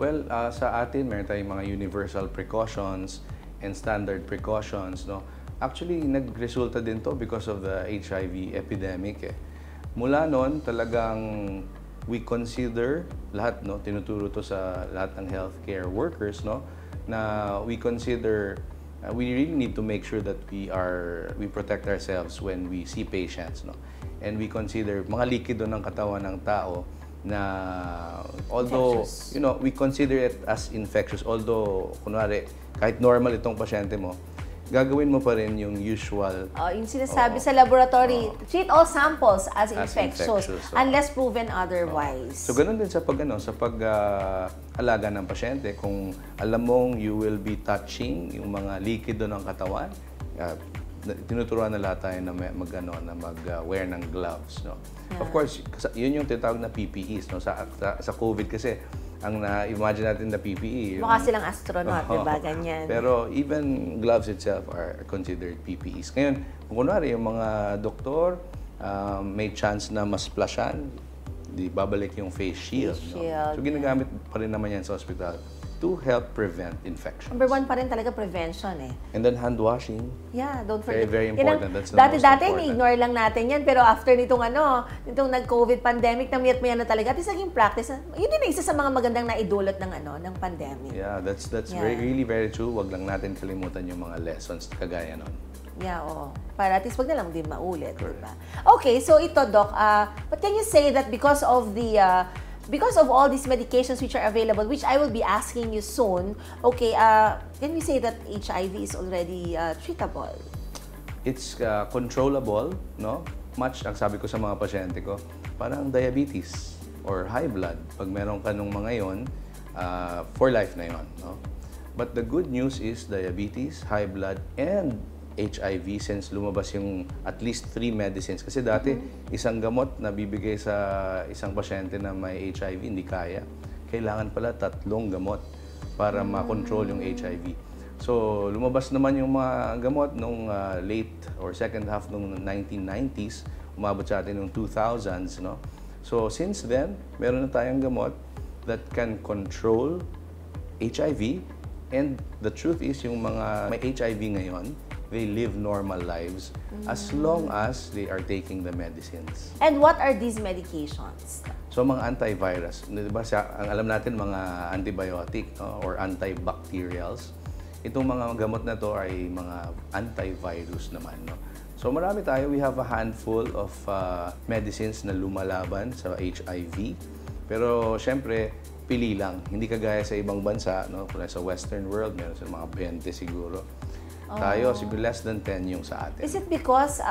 Well, sa atin, meron tayong mga universal precautions and standard precautions, no? Actually, nagresulta din to because of the HIV epidemic, eh. Mula noon, talagang we consider lahat, no? Tinuturo to sa lahat ng healthcare workers, no? Na we consider, we really need to make sure that we protect ourselves when we see patients, no? And we consider mga likido ng katawan ng tao na although, infectious. you know, we consider it as infectious, although, kunwari, kahit normal itong pasyente mo, gagawin mo pa rin yung usual. Yung sinasabi sa laboratory, treat all samples as infectious unless proven otherwise. So, ganun din sa pag-alaga ng pasyente. Kung alam mong you will be touching yung mga likido ng katawan, tinuturuan na lahat tayo na mag-wear ng gloves, no? Yeah. Of course, yun yung tinatawag na PPEs, no? Sa COVID kasi, ang na-imagine natin na PPE. Mukha silang astronaut, di ba? Ganyan. Pero even gloves itself are considered PPEs. Ngayon, kung kunwari yung mga doktor, may chance na ma-splashan, di babalik yung face shield. Face no? shield, So ginagamit pa rin naman yan sa hospital to help prevent infections. Number 1 pa rin talaga prevention eh. And then hand washing. Yeah, don't forget. Very important. That's the most Dati-dati, important. ignore lang natin yan. Pero after nitong nag-COVID pandemic, namiyat-maya na talaga. At isa naging practice. Yun din isa sa mga magandang naidulot ng pandemic. Yeah, that's Yeah. really very true. Wag lang natin kalimutan yung mga lessons kagaya nun. Yeah, oo. Para at least wag na lang din maulit, di ba? Okay, so ito, Doc, but can you say that because of all these medications which are available, which I will be asking you soon, okay, can we say that HIV is already treatable? It's controllable, no? Much, ang sabi ko sa mga pasyente ko, parang diabetes or high blood. Pag meron ka nung mga yon, for life na yon, no? But the good news is diabetes, high blood, and HIV, since lumabas yung at least 3 medicines. Kasi dati, isang gamot na bibigay sa isang pasyente na may HIV, hindi kaya. Kailangan pala 3 gamot para ma-control yung HIV. So, lumabas naman yung mga gamot nung late or second half nung 1990s, umabot sa atin nung 2000s, no? So, since then, meron na tayong gamot that can control HIV. And the truth is, yung mga may HIV ngayon, they live normal lives as long as they are taking the medicines. And what are these medications? So, mga antivirus, di ba, ang alam natin mga antibiotic, no, or antibacterials. Itong mga gamot na to ay mga antivirus naman, no. So, marami tayo. We have a handful of medicines na lumalaban sa HIV. Pero, syempre, pili lang. Hindi kagaya sa ibang bansa, no. Kung sa Western world, meron sa mga 20 siguro. Tayo, siguro less than 10 yung sa atin. Is it because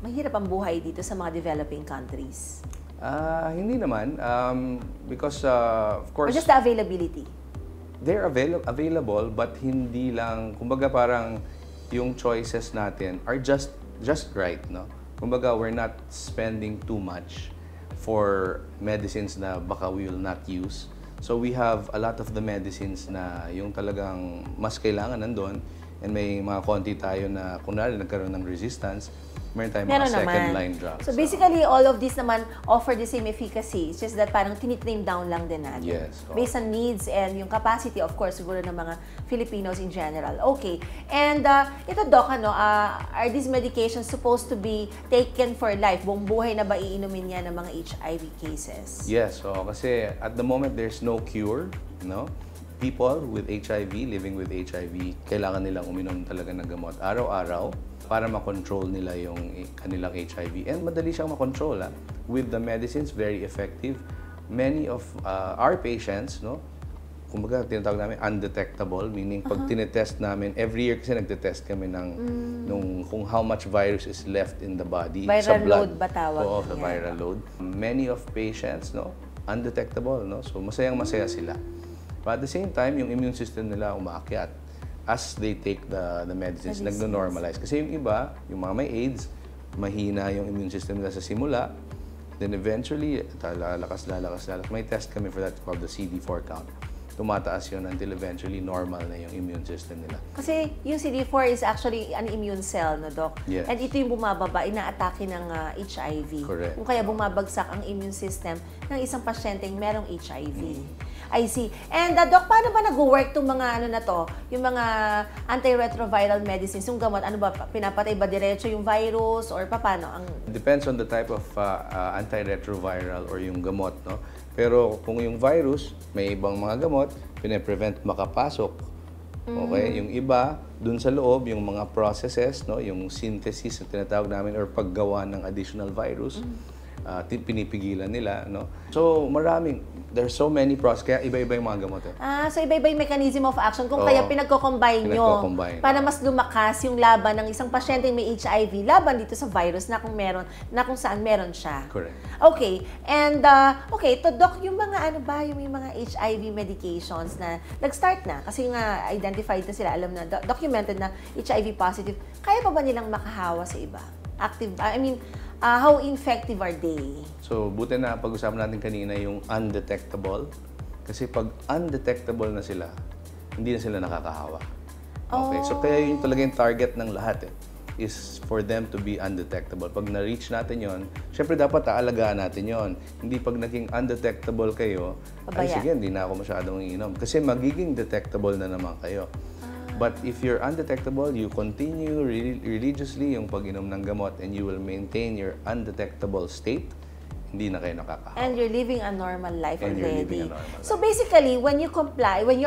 mahirap ang buhay dito sa mga developing countries? Hindi naman. Because, of course, Or just the availability? they're available, but hindi lang, kumbaga parang yung choices natin are just right, no? Kumbaga, we're not spending too much for medicines na baka we will not use. So we have a lot of the medicines na yung talagang mas kailangan nandun, and may mga konti tayo na kunwari nagkaroon ng resistance, meron tayong mga second-line drugs. So basically, all of these naman offer the same efficacy. It's just that parang tinitrim down lang din natin. Yes. Based on needs and yung capacity, of course, siguro ng mga Filipinos in general. Okay. And ito, Doc, are these medications supposed to be taken for life? Buong buhay na ba iinumin yan ng mga HIV cases? Yes. So, kasi at the moment, there's no cure, no? People with HIV, living with HIV, kailangan nilang uminom talaga ng gamot araw-araw para makontrol nila yung kanilang HIV. And madali siyang makontrol. With the medicines, very effective. Many of our patients, no, kumbaga tinatawag namin undetectable, meaning pag tinetest namin, every year kasi nagtetest kami ng kung how much virus is left in the body. Viral sa blood. load ba tawag? Oo, sa viral load. Many of patients, no, undetectable, no? So masayang-masaya sila. But at the same time, yung immune system nila umaakyat as they take the medicines, nagno-normalize. Kasi yung iba, yung mga may AIDS, mahina yung immune system nila sa simula. Then eventually, lalakas. May test kami for that called the CD4 count. tumataas yun until eventually normal na yung immune system nila. Kasi yung CD4 is actually an immune cell, no, Doc? Yes. And ito yung bumababa, inaatake ng HIV. Correct. Kung kaya bumabagsak ang immune system ng isang pasyenteng merong HIV. I see. And Doc, paano ba nag-work itong mga ano na to? Yung mga antiretroviral medicines, yung gamot, ano ba, pinapatay ba diretso yung virus or paano? Depends on the type of antiretroviral or yung gamot, no? Pero kung yung virus, may ibang mga gamot, pine-prevent makapasok. Okay? Yung iba, dun sa loob, yung mga processes, no? Yung synthesis na tinatawag namin or paggawa ng additional virus, pinipigilan nila, no? So, there's so many processes, kaya iba-iba yung mga gamot. So iba-iba yung mechanism of action kung Oo. kaya pinagko-combine nyo Pinagko-combine. para mas lumakas yung laban ng isang pasyente may HIV laban dito sa virus na kung saan meron siya. Correct. Okay. And to Doc, yung mga yung mga HIV medications na nag-start na kasi nga identified na sila, alam na documented na HIV positive. Kaya pa ba nilang makahawa sa iba? How effective are they? So, buti na pag-usapan natin kanina yung undetectable. Kasi pag undetectable na sila, hindi na sila nakakahawa. Okay? So, kaya yun talaga yung target ng lahat is for them to be undetectable. Pag na-reach natin yon, syempre dapat aalagaan natin yon. Hindi pag naging undetectable kayo, ay sige, hindi na ako masyadong iinom. Kasi magiging detectable na naman kayo. But if you're undetectable, you continue religiously yung pag-inom ng gamot and you will maintain your undetectable state, hindi na kayo nakakahawa. And you're living a normal life And you're living already. a normal So life. basically, when you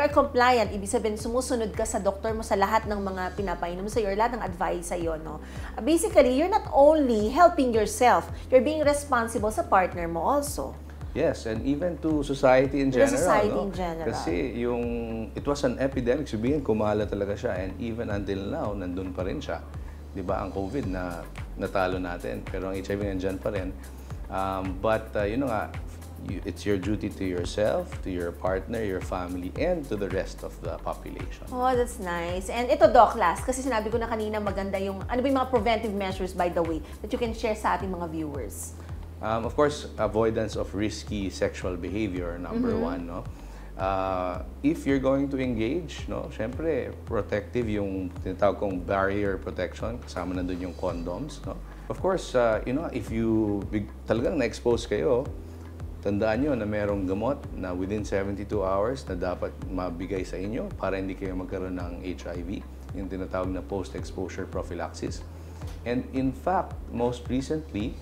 are compliant, ibig sabihin sumusunod ka sa doktor mo sa lahat ng mga pinapainom sa iyo or lahat ng advice sa iyo, no? Basically, you're not only helping yourself, you're being responsible sa partner mo also. Yes, and even to society in general. society no? in general. Kasi it was an epidemic, sabihin, kumala talaga siya. And even until now, nandun pa rin siya. Di ba, ang COVID na natalo natin. Pero ang HIV nandyan pa rin. It's your duty to yourself, to your partner, your family, and to the rest of the population. Oh, that's nice. And ito, Doc, last, kasi sinabi ko na kanina maganda yung, ano ba yung mga preventive measures, by the way, that you can share sa ating mga viewers? Of course, avoidance of risky sexual behavior, number one, no? If you're going to engage, no, syempre, protective yung tinatawag kong barrier protection, kasama na dun yung condoms, no? Of course, if you talagang na-expose kayo, tandaan nyo na merong gamot na within 72 hours na dapat mabigay sa inyo para hindi kayo magkaroon ng HIV, yung tinatawag na post-exposure prophylaxis. And in fact, most recently,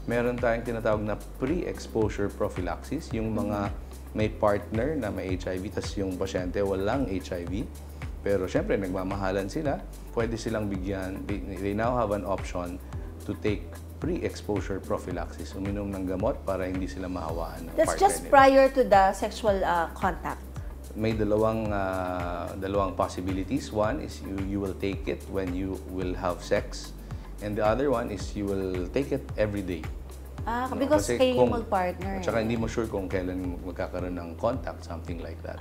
meron tayong tinatawag na pre-exposure prophylaxis, yung mga may partner na may HIV, tas yung pasyente walang HIV, pero syempre nagmamahalan sila, pwede silang bigyan, they now have an option to take pre-exposure prophylaxis, uminom ng gamot para hindi sila mahawaan ng That's partner just nila. prior to the sexual contact. May dalawang possibilities. One is you will take it when you will have sex. And the other one is you will take it every day. Because Kasi kayo yung mag-partner. At saka hindi mo sure kung kailan magkakaroon ng contact, something like that.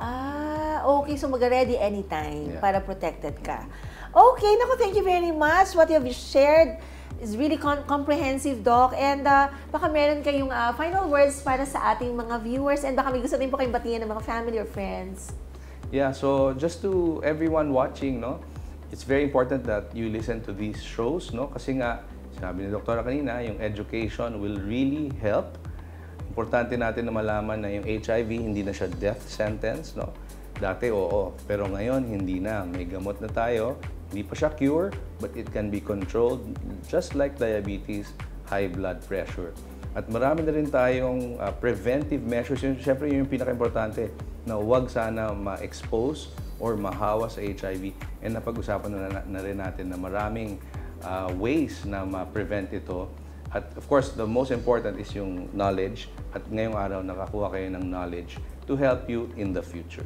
Okay. So mag-ready anytime Yeah. para protected ka. Okay, naku, thank you very much. What you have shared is really comprehensive, Doc. And baka meron kayong final words para sa ating mga viewers and baka may gusto din po kayong batiyan ng mga family or friends. Yeah, so just to everyone watching, no, it's very important that you listen to these shows, no? Kasi nga, sinabi ni Doktora kanina, yung education will really help. Importante natin na malaman na yung HIV, hindi na siya death sentence, no? Dati, oo. Pero ngayon, hindi na. May gamot na tayo. Hindi pa siya cure, but it can be controlled just like diabetes, high blood pressure. At marami na rin tayong preventive measures. Siyempre, yun yung pinaka-importante na huwag sana ma-expose or mahawa sa HIV. And napag-usapan na rin natin na maraming ways na ma-prevent ito. At of course, the most important is yung knowledge. At ngayong araw, nakakuha kayo ng knowledge to help you in the future.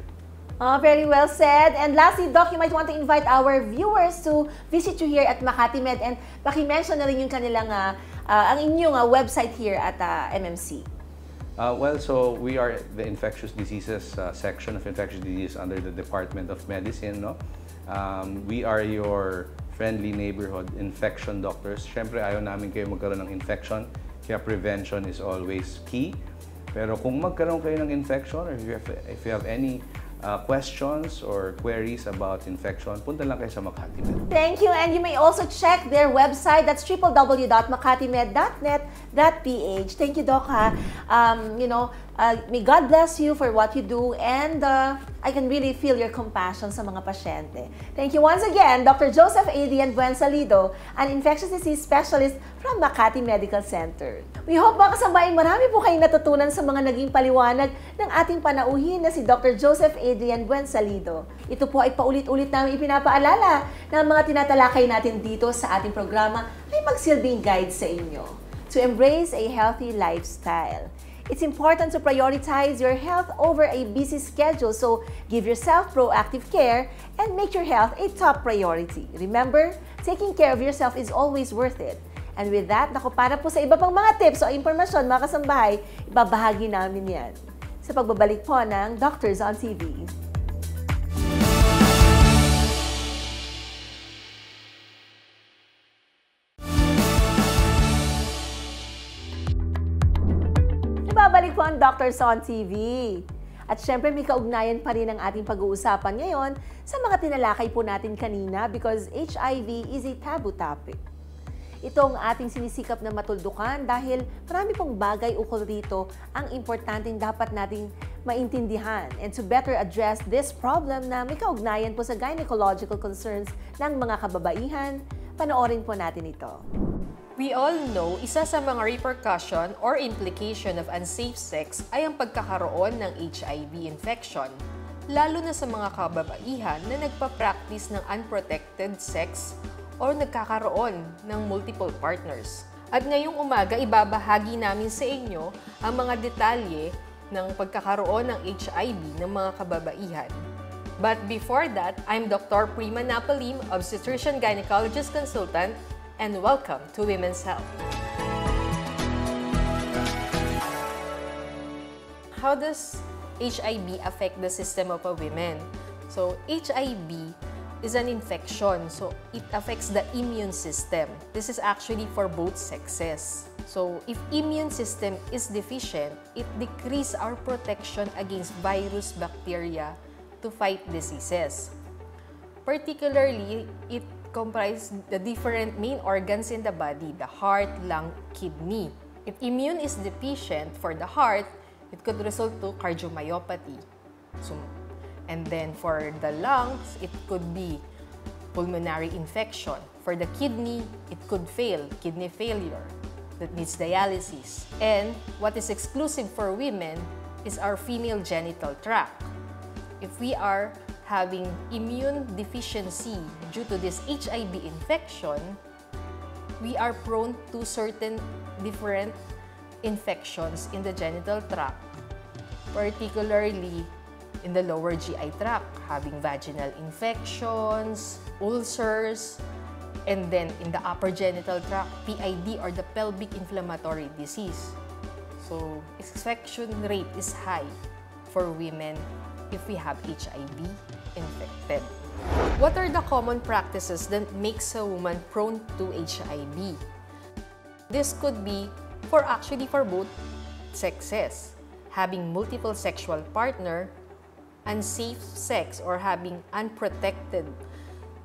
Very well said. And lastly, Doc, you might want to invite our viewers to visit you here at Makati Med and paki-mention na rin yung kanilang, ang inyong website here at MMC. So we are the infectious diseases section of infectious diseases under the Department of Medicine, no? We are your friendly neighborhood infection doctors. Siyempre, ayaw namin kayo magkaroon ng infection, kaya prevention is always key. Pero kung magkaroon kayo ng infection or if you have any questions or queries about infection, punta lang kayo sa Makati Med. Thank you, and you may also check their website. That's www.makatimed.net.ph. Thank you, Doc. May God bless you for what you do, and I can really feel your compassion sa mga pasyente. Thank you once again, Dr. Joseph Adrian Buensalido, an infectious disease specialist from Makati Medical Center. We hope mga kasambahin, marami po kayong natutunan sa mga naging paliwanag ng ating panauhin na si Dr. Joseph Adrian Buensalido. Ito po ay paulit-ulit namin ipinapaalala na ang mga tinatalakay natin dito sa ating programa ay magsilbing guide sa inyo to embrace a healthy lifestyle. It's important to prioritize your health over a busy schedule, so give yourself proactive care and make your health a top priority. Remember, taking care of yourself is always worth it. And with that, para po sa iba pang mga tips o impormasyon, mga kasambahay, ibabahagi namin yan sa pagbabalik po ng Doctors on TV. Ibabalik po ang Doctors on TV. At syempre, may kaugnayan pa rin ang ating pag-uusapan ngayon sa mga tinalakay po natin kanina because HIV is a taboo topic. Ito ang ating sinisikap na matuldukan dahil marami pong bagay ukol rito ang importanteng dapat nating maintindihan. And to better address this problem na may kaugnayan po sa gynecological concerns ng mga kababaihan, panoorin po natin ito. We all know, isa sa mga repercussion or implication of unsafe sex ay ang pagkakaroon ng HIV infection, lalo na sa mga kababaihan na nagpa-practice ng unprotected sex o nagkakaroon ng multiple partners. At ngayong umaga, ibabahagi namin sa inyo ang mga detalye ng pagkakaroon ng HIV ng mga kababaihan. But before that, I'm Dr. Prima Napalim, obstetrician gynecologist consultant, and welcome to Women's Health. How does HIV affect the system of a woman? So, HIV is an infection, so it affects the immune system. This is actually for both sexes. So, if immune system is deficient, it decreases our protection against virus, bacteria to fight diseases. Particularly, it comprises the different main organs in the body, the heart, lung, kidney. If immune is deficient for the heart, it could result to cardiomyopathy. So, and then for the lungs, it could be pulmonary infection. For the kidney, it could fail, kidney failure that needs dialysis. And what is exclusive for women is our female genital tract. If we are having immune deficiency due to this HIV infection, we are prone to certain different infections in the genital tract, particularly in the lower GI tract, having vaginal infections, ulcers, and then in the upper genital tract, PID or the pelvic inflammatory disease. So, infection rate is high for women if we have HIV infected. What are the common practices that makes a woman prone to HIV? This could be for both sexes, having multiple sexual partner, unsafe sex or having unprotected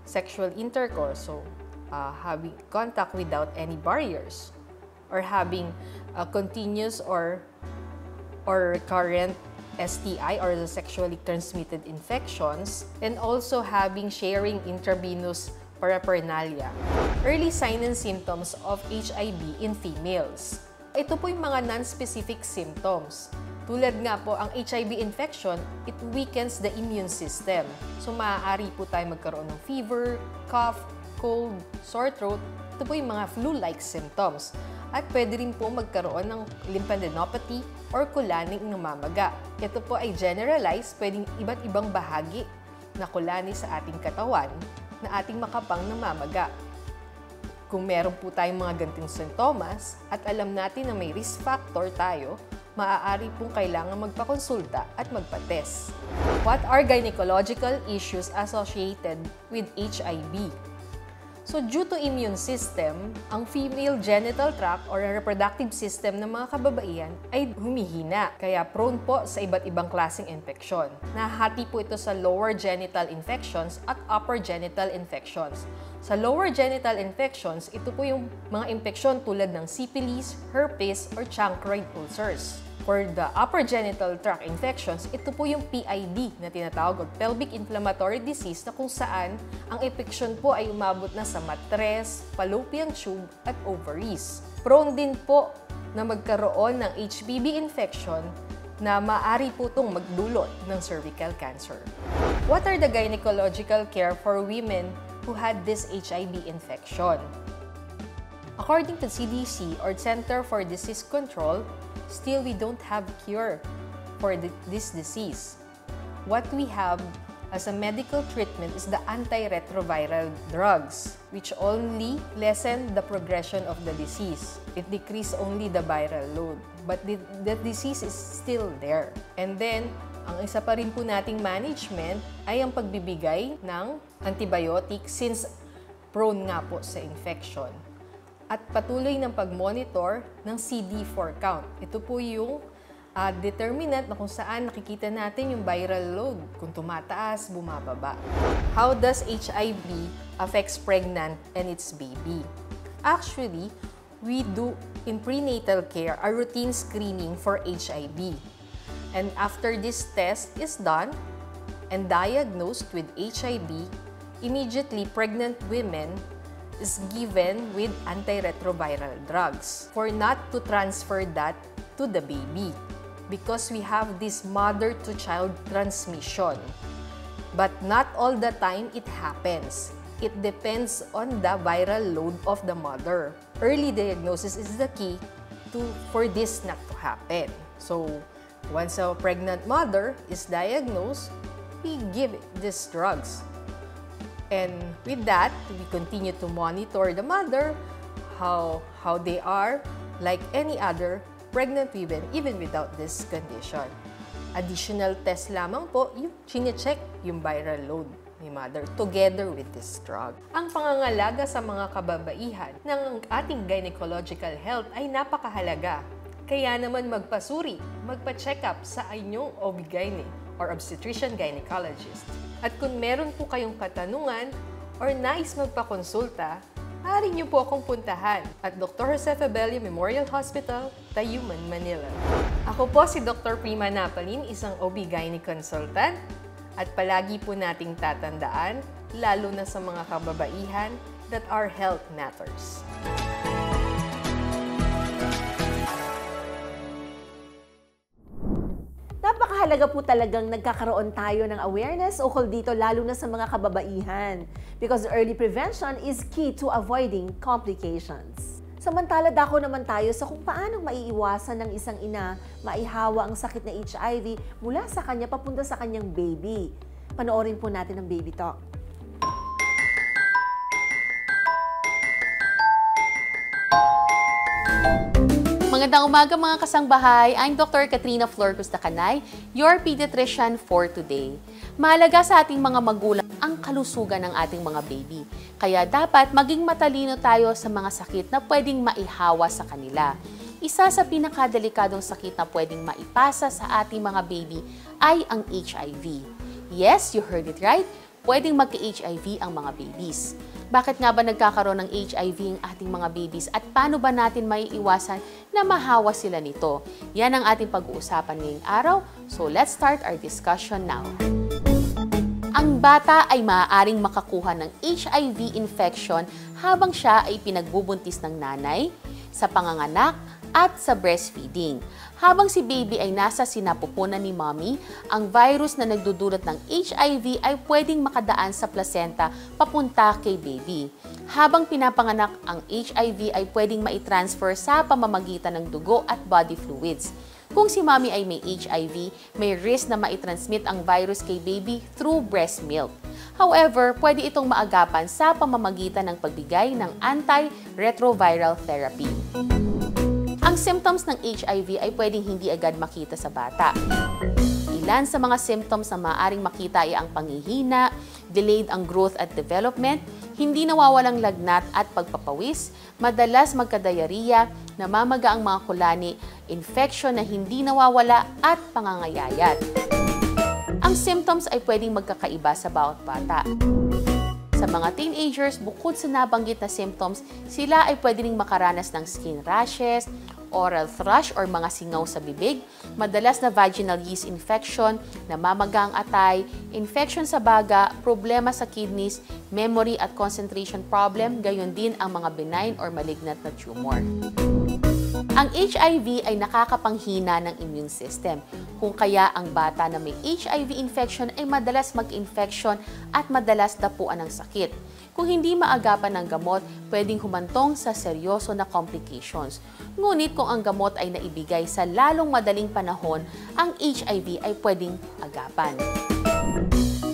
sexual intercourse, so having contact without any barriers, or having a continuous or recurrent STI or the sexually transmitted infections, and also having sharing intravenous paraphernalia. Early signs and symptoms of HIV in females. Ito po yung mga non-specific symptoms. Tulad nga po, ang HIV infection, it weakens the immune system. So, maaari po tayo magkaroon ng fever, cough, cold, sore throat. Ito po yung mga flu-like symptoms. At pwede rin po magkaroon ng lymphadenopathy or kulaning namamaga. Ito po ay generalized, pwedeng iba't ibang bahagi na kulani sa ating katawan na ating makapang namamaga. Kung meron po tayong mga ganitong sintomas at alam natin na may risk factor tayo, maaari pong kailangan magpakonsulta at magpa-test. What are gynecological issues associated with HIV? So due to immune system, ang female genital tract or reproductive system ng mga kababaihan ay humihina. Kaya prone po sa iba't ibang klaseng infeksyon. Nahati po ito sa lower genital infections at upper genital infections. Sa lower genital infections, ito po yung mga infeksyon tulad ng syphilis, herpes, or chancroid ulcers. For the upper genital tract infections, ito po yung PID na tinatawag o pelvic inflammatory disease na kung saan ang infeksyon po ay umabot na sa matres, fallopian tube at ovaries. Prone din po na magkaroon ng HPV infection na maaari po itong magdulot ng cervical cancer. What are the gynecological care for women who had this HIV infection? According to CDC or Center for Disease Control, still we don't have cure for this disease. What we have as a medical treatment is the antiretroviral drugs, which only lessen the progression of the disease. It decreases only the viral load, but the disease is still there. And then, ang isa pa rin po nating management ay ang pagbibigay ng antibiotic since prone nga po sa infection. At patuloy ng pag-monitor ng CD4 count. Ito po yung determinant na kung saan nakikita natin yung viral load, kung tumataas, bumababa. How does HIV affects pregnant and its baby? Actually, we do in prenatal care a routine screening for HIV. And after this test is done and diagnosed with HIV, immediately pregnant women is given with antiretroviral drugs for not to transfer that to the baby because we have this mother-to-child transmission. But not all the time it happens. It depends on the viral load of the mother. Early diagnosis is the key for this not to happen. So, once a pregnant mother is diagnosed, we give these drugs. And with that, we continue to monitor the mother, how they are, like any other pregnant women, even without this condition. Additional test lamang po, yung chine-check yung viral load ni mother together with this drug. Ang pangangalaga sa mga kababaihan ng ating gynecological health ay napakahalaga. Kaya naman magpasuri, magpa-check up sa inyong OB-GYN or obstetrician gynecologist. At kung meron po kayong katanungan or nais magpakonsulta, maaari niyo po akong puntahan at Dr. Jose Fabelio Memorial Hospital, Tayuman, Manila. Ako po si Dr. Prima Napalin, isang OB-GYN consultant, at palagi po nating tatandaan, lalo na sa mga kababaihan, that our health matters. Napakahalaga po talagang nagkakaroon tayo ng awareness ukol dito lalo na sa mga kababaihan because early prevention is key to avoiding complications. Samantala dako naman tayo sa kung paano maiiwasan ng isang ina maihawa ang sakit na HIV mula sa kanya papunta sa kanyang baby. Panoorin po natin ang Baby Talk. Magandang umaga mga kasangbahay. I'm Dr. Katrina Flor Custacanay, your pediatrician for today. Mahalaga sa ating mga magulang ang kalusugan ng ating mga baby. Kaya dapat maging matalino tayo sa mga sakit na pwedeng maihawa sa kanila. Isa sa pinakadelikadong sakit na pwedeng maipasa sa ating mga baby ay ang HIV. Yes, you heard it right. Pwedeng magka-HIV ang mga babies. Bakit nga ba nagkakaroon ng HIV ang ating mga babies at paano ba natin maiiwasan na mahawa sila nito? Yan ang ating pag-uusapan ngayong araw, so let's start our discussion now. Ang bata ay maaaring makakuha ng HIV infection habang siya ay pinagbubuntis ng nanay, sa panganganak, at sa breastfeeding. Habang si baby ay nasa sinapupunan ni mommy, ang virus na nagdudulot ng HIV ay pwedeng makadaan sa placenta papunta kay baby. Habang pinapanganak, ang HIV ay pwedeng maitransfer sa pamamagitan ng dugo at body fluids. Kung si mommy ay may HIV, may risk na maitransmit ang virus kay baby through breast milk. However, pwede itong maagapan sa pamamagitan ng pagbigay ng antiretroviral therapy. Ang symptoms ng HIV ay pwedeng hindi agad makita sa bata. Ilan sa mga symptoms na maaaring makita ay ang panghihina, delayed ang growth at development, hindi nawawalang lagnat at pagpapawis, madalas magkadayariya, namamaga ang mga kulani, infection na hindi nawawala at pangangayayat. Ang symptoms ay pwedeng magkakaiba sa bawat bata. Sa mga teenagers, bukod sa nabanggit na symptoms, sila ay pwede ring makaranas ng skin rashes, oral thrush or mga singaw sa bibig, madalas na vaginal yeast infection, namamaga ang atay, infection sa baga, problema sa kidneys, memory at concentration problem, gayon din ang mga benign or malignant na tumor. Ang HIV ay nakakapanghina ng immune system, kung kaya ang bata na may HIV infection ay madalas mag-infection at madalas dapuan ng sakit. Kung hindi maagapan ng gamot, pwedeng humantong sa seryoso na complications. Ngunit kung ang gamot ay naibigay sa lalong madaling panahon, ang HIV ay pwedeng agapan.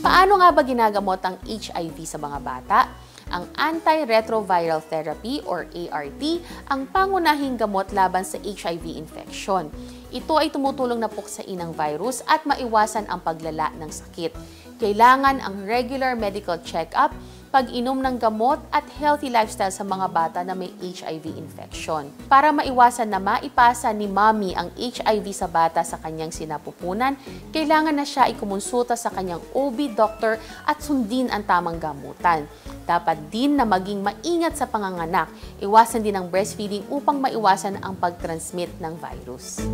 Paano nga ba ginagamot ang HIV sa mga bata? Ang antiretroviral therapy or ART ang pangunahing gamot laban sa HIV infection. Ito ay tumutulong na puksain ang virus at maiwasan ang paglala ng sakit. Kailangan ang regular medical check-up, pag-inom ng gamot at healthy lifestyle sa mga bata na may HIV infection. Para maiwasan na maipasa ni mommy ang HIV sa bata sa kanyang sinapupunan, kailangan na siya ikumonsulta sa kanyang OB doctor at sundin ang tamang gamutan. Dapat din na maging maingat sa panganganak, iwasan din ang breastfeeding upang maiwasan ang pag-transmit ng virus.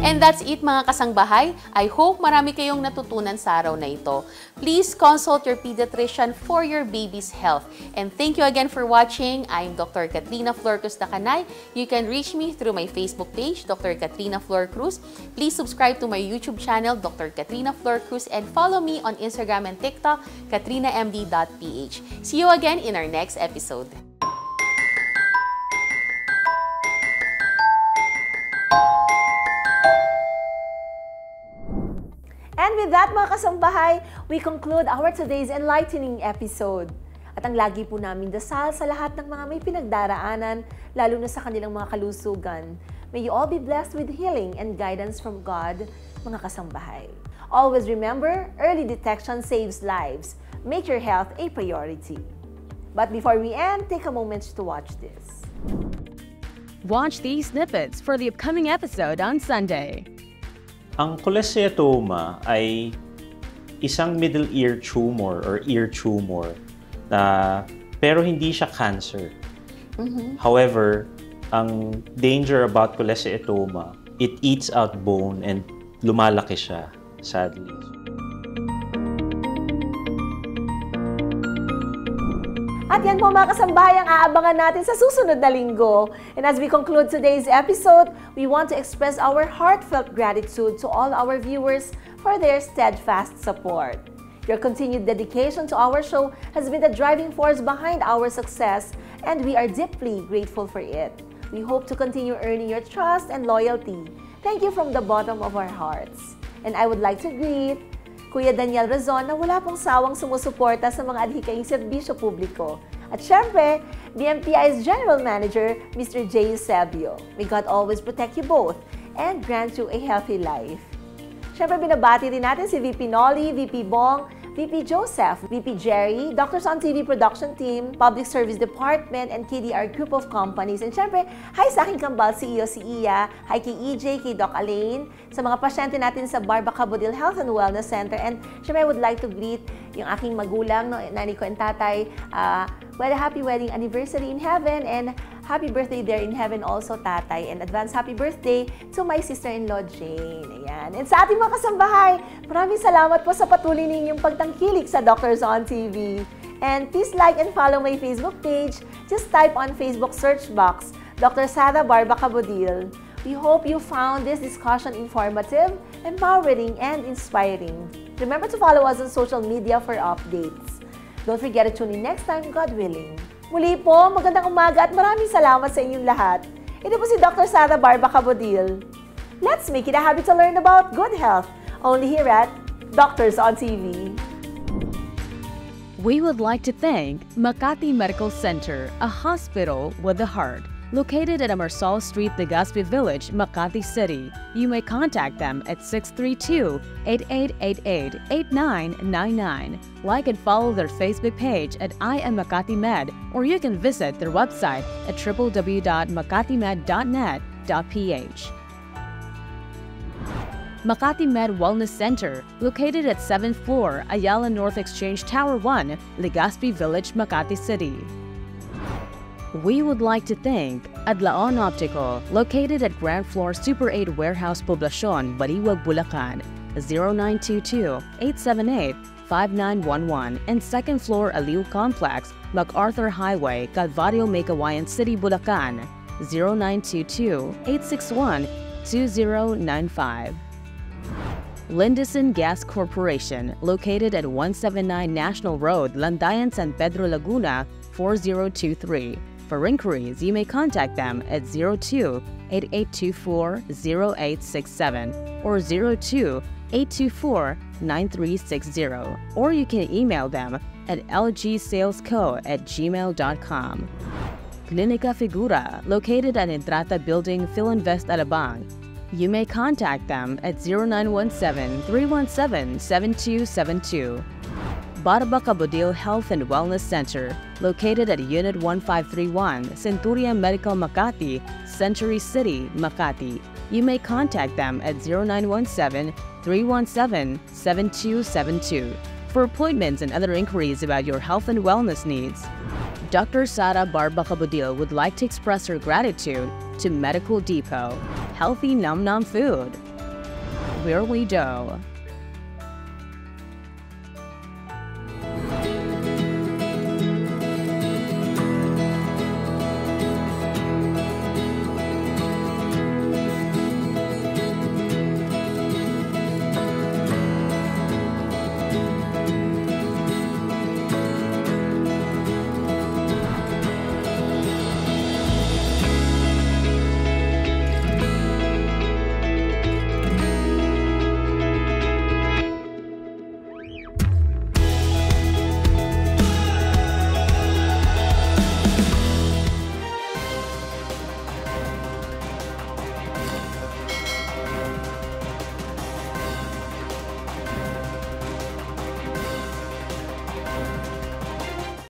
And that's it mga kasangbahay. I hope marami kayong natutunan sa araw na ito. Please consult your pediatrician for your baby's health. And thank you again for watching. I'm Dr. Katrina Flor Cruz Takanay. You can reach me through my Facebook page, Dr. Katrina Flor Cruz. Please subscribe to my YouTube channel, Dr. Katrina Flor Cruz, and follow me on Instagram and TikTok, katrinamd.ph. See you again in our next episode. And with that, mga kasambahay, we conclude our today's enlightening episode. At ang lagi po namin dasal sa lahat ng mga may pinagdaraanan, lalo na sa kanilang mga kalusugan. May you all be blessed with healing and guidance from God, mga kasambahay. Always remember, early detection saves lives. Make your health a priority. But before we end, take a moment to watch this. Watch these snippets for the upcoming episode on Sunday. Ang cholesteatoma ay isang middle ear tumor or ear tumor pero hindi siya cancer. However, ang danger about cholesteatoma, it eats out bone and lumalaki siya, sadly. At yan po mga kasambahay ang aabangan natin sa susunod na linggo. And as we conclude today's episode, we want to express our heartfelt gratitude to all our viewers for their steadfast support. Your continued dedication to our show has been the driving force behind our success, and we are deeply grateful for it. We hope to continue earning your trust and loyalty. Thank you from the bottom of our hearts. And I would like to greet Kuya Daniel Razon na wala pong sawang sumusuporta sa mga adhikaing serbisyo publiko. At syempre, BMPI's General Manager, Mr. J. Eusebio. May God always protect you both and grant you a healthy life. Syempre, binabati rin natin si VP Nolly, VP Bong, VP Joseph, VP Jerry, Doctors on TV Production Team, Public Service Department, and KDR Group of Companies. And syempre, hi sa aking kambal, CEO si Iya, hi kay EJ, kay Doc Alain, sa mga pasyente natin sa Barbacabodil Health and Wellness Center. And syempre, I would like to greet yung aking magulang, no, nanay ko and tatay. Well, happy wedding anniversary in heaven and happy birthday there in heaven also, tatay. And advance happy birthday to my sister-in-law, Jane. Ayan. And sa ating mga kasambahay, maraming salamat po sa patuloy ninyong pagtangkilik sa Doctors on TV. And please like and follow my Facebook page. Just type on Facebook search box, Dr. Sara Barbacabodil. We hope you found this discussion informative, empowering, and inspiring. Remember to follow us on social media for updates. Don't forget to tune in next time, God willing. Muli po, magandang umaga at maraming salamat sa inyong lahat. Ito po si Dr. Sara Barbacabodil. Let's make it a habit to learn about good health, only here at Doctors on TV. We would like to thank Makati Medical Center, a hospital with a heart, located at Amarsal Street, Legazpi Village, Makati City. You may contact them at 632-8888-8999. Like and follow their Facebook page at I Am Makati Med, or you can visit their website at www.makatimed.net.ph. Makati Med Wellness Center, located at 7th floor, Ayala North Exchange Tower 1, Legazpi Village, Makati City. We would like to thank Adlaon Optical, located at ground floor Super 8 Warehouse Poblacion, Baliwag, Bulacan, 0922-878-5911, and second floor Aliw Complex, MacArthur Highway, Calvario, Meycauayan City, Bulacan, 0922-861-2095. Lindison Gas Corporation, located at 179 National Road, Landayan, San Pedro, Laguna, 4023. For inquiries, you may contact them at 02-8824-0867 or 02-824-9360, or you can email them at lgsalesco@gmail.com. Clinica Figura, located at Entrata Building, Philinvest, Alabang. You may contact them at 0917-317-7272. Barba Cabodil Health and Wellness Center, located at Unit 1531, Centurion Medical Makati, Century City, Makati. You may contact them at 0917-317-7272 for appointments and other inquiries about your health and wellness needs. Dr. Sara Barba Cabodil would like to express her gratitude to Medical Depot, healthy num-num food. Really do.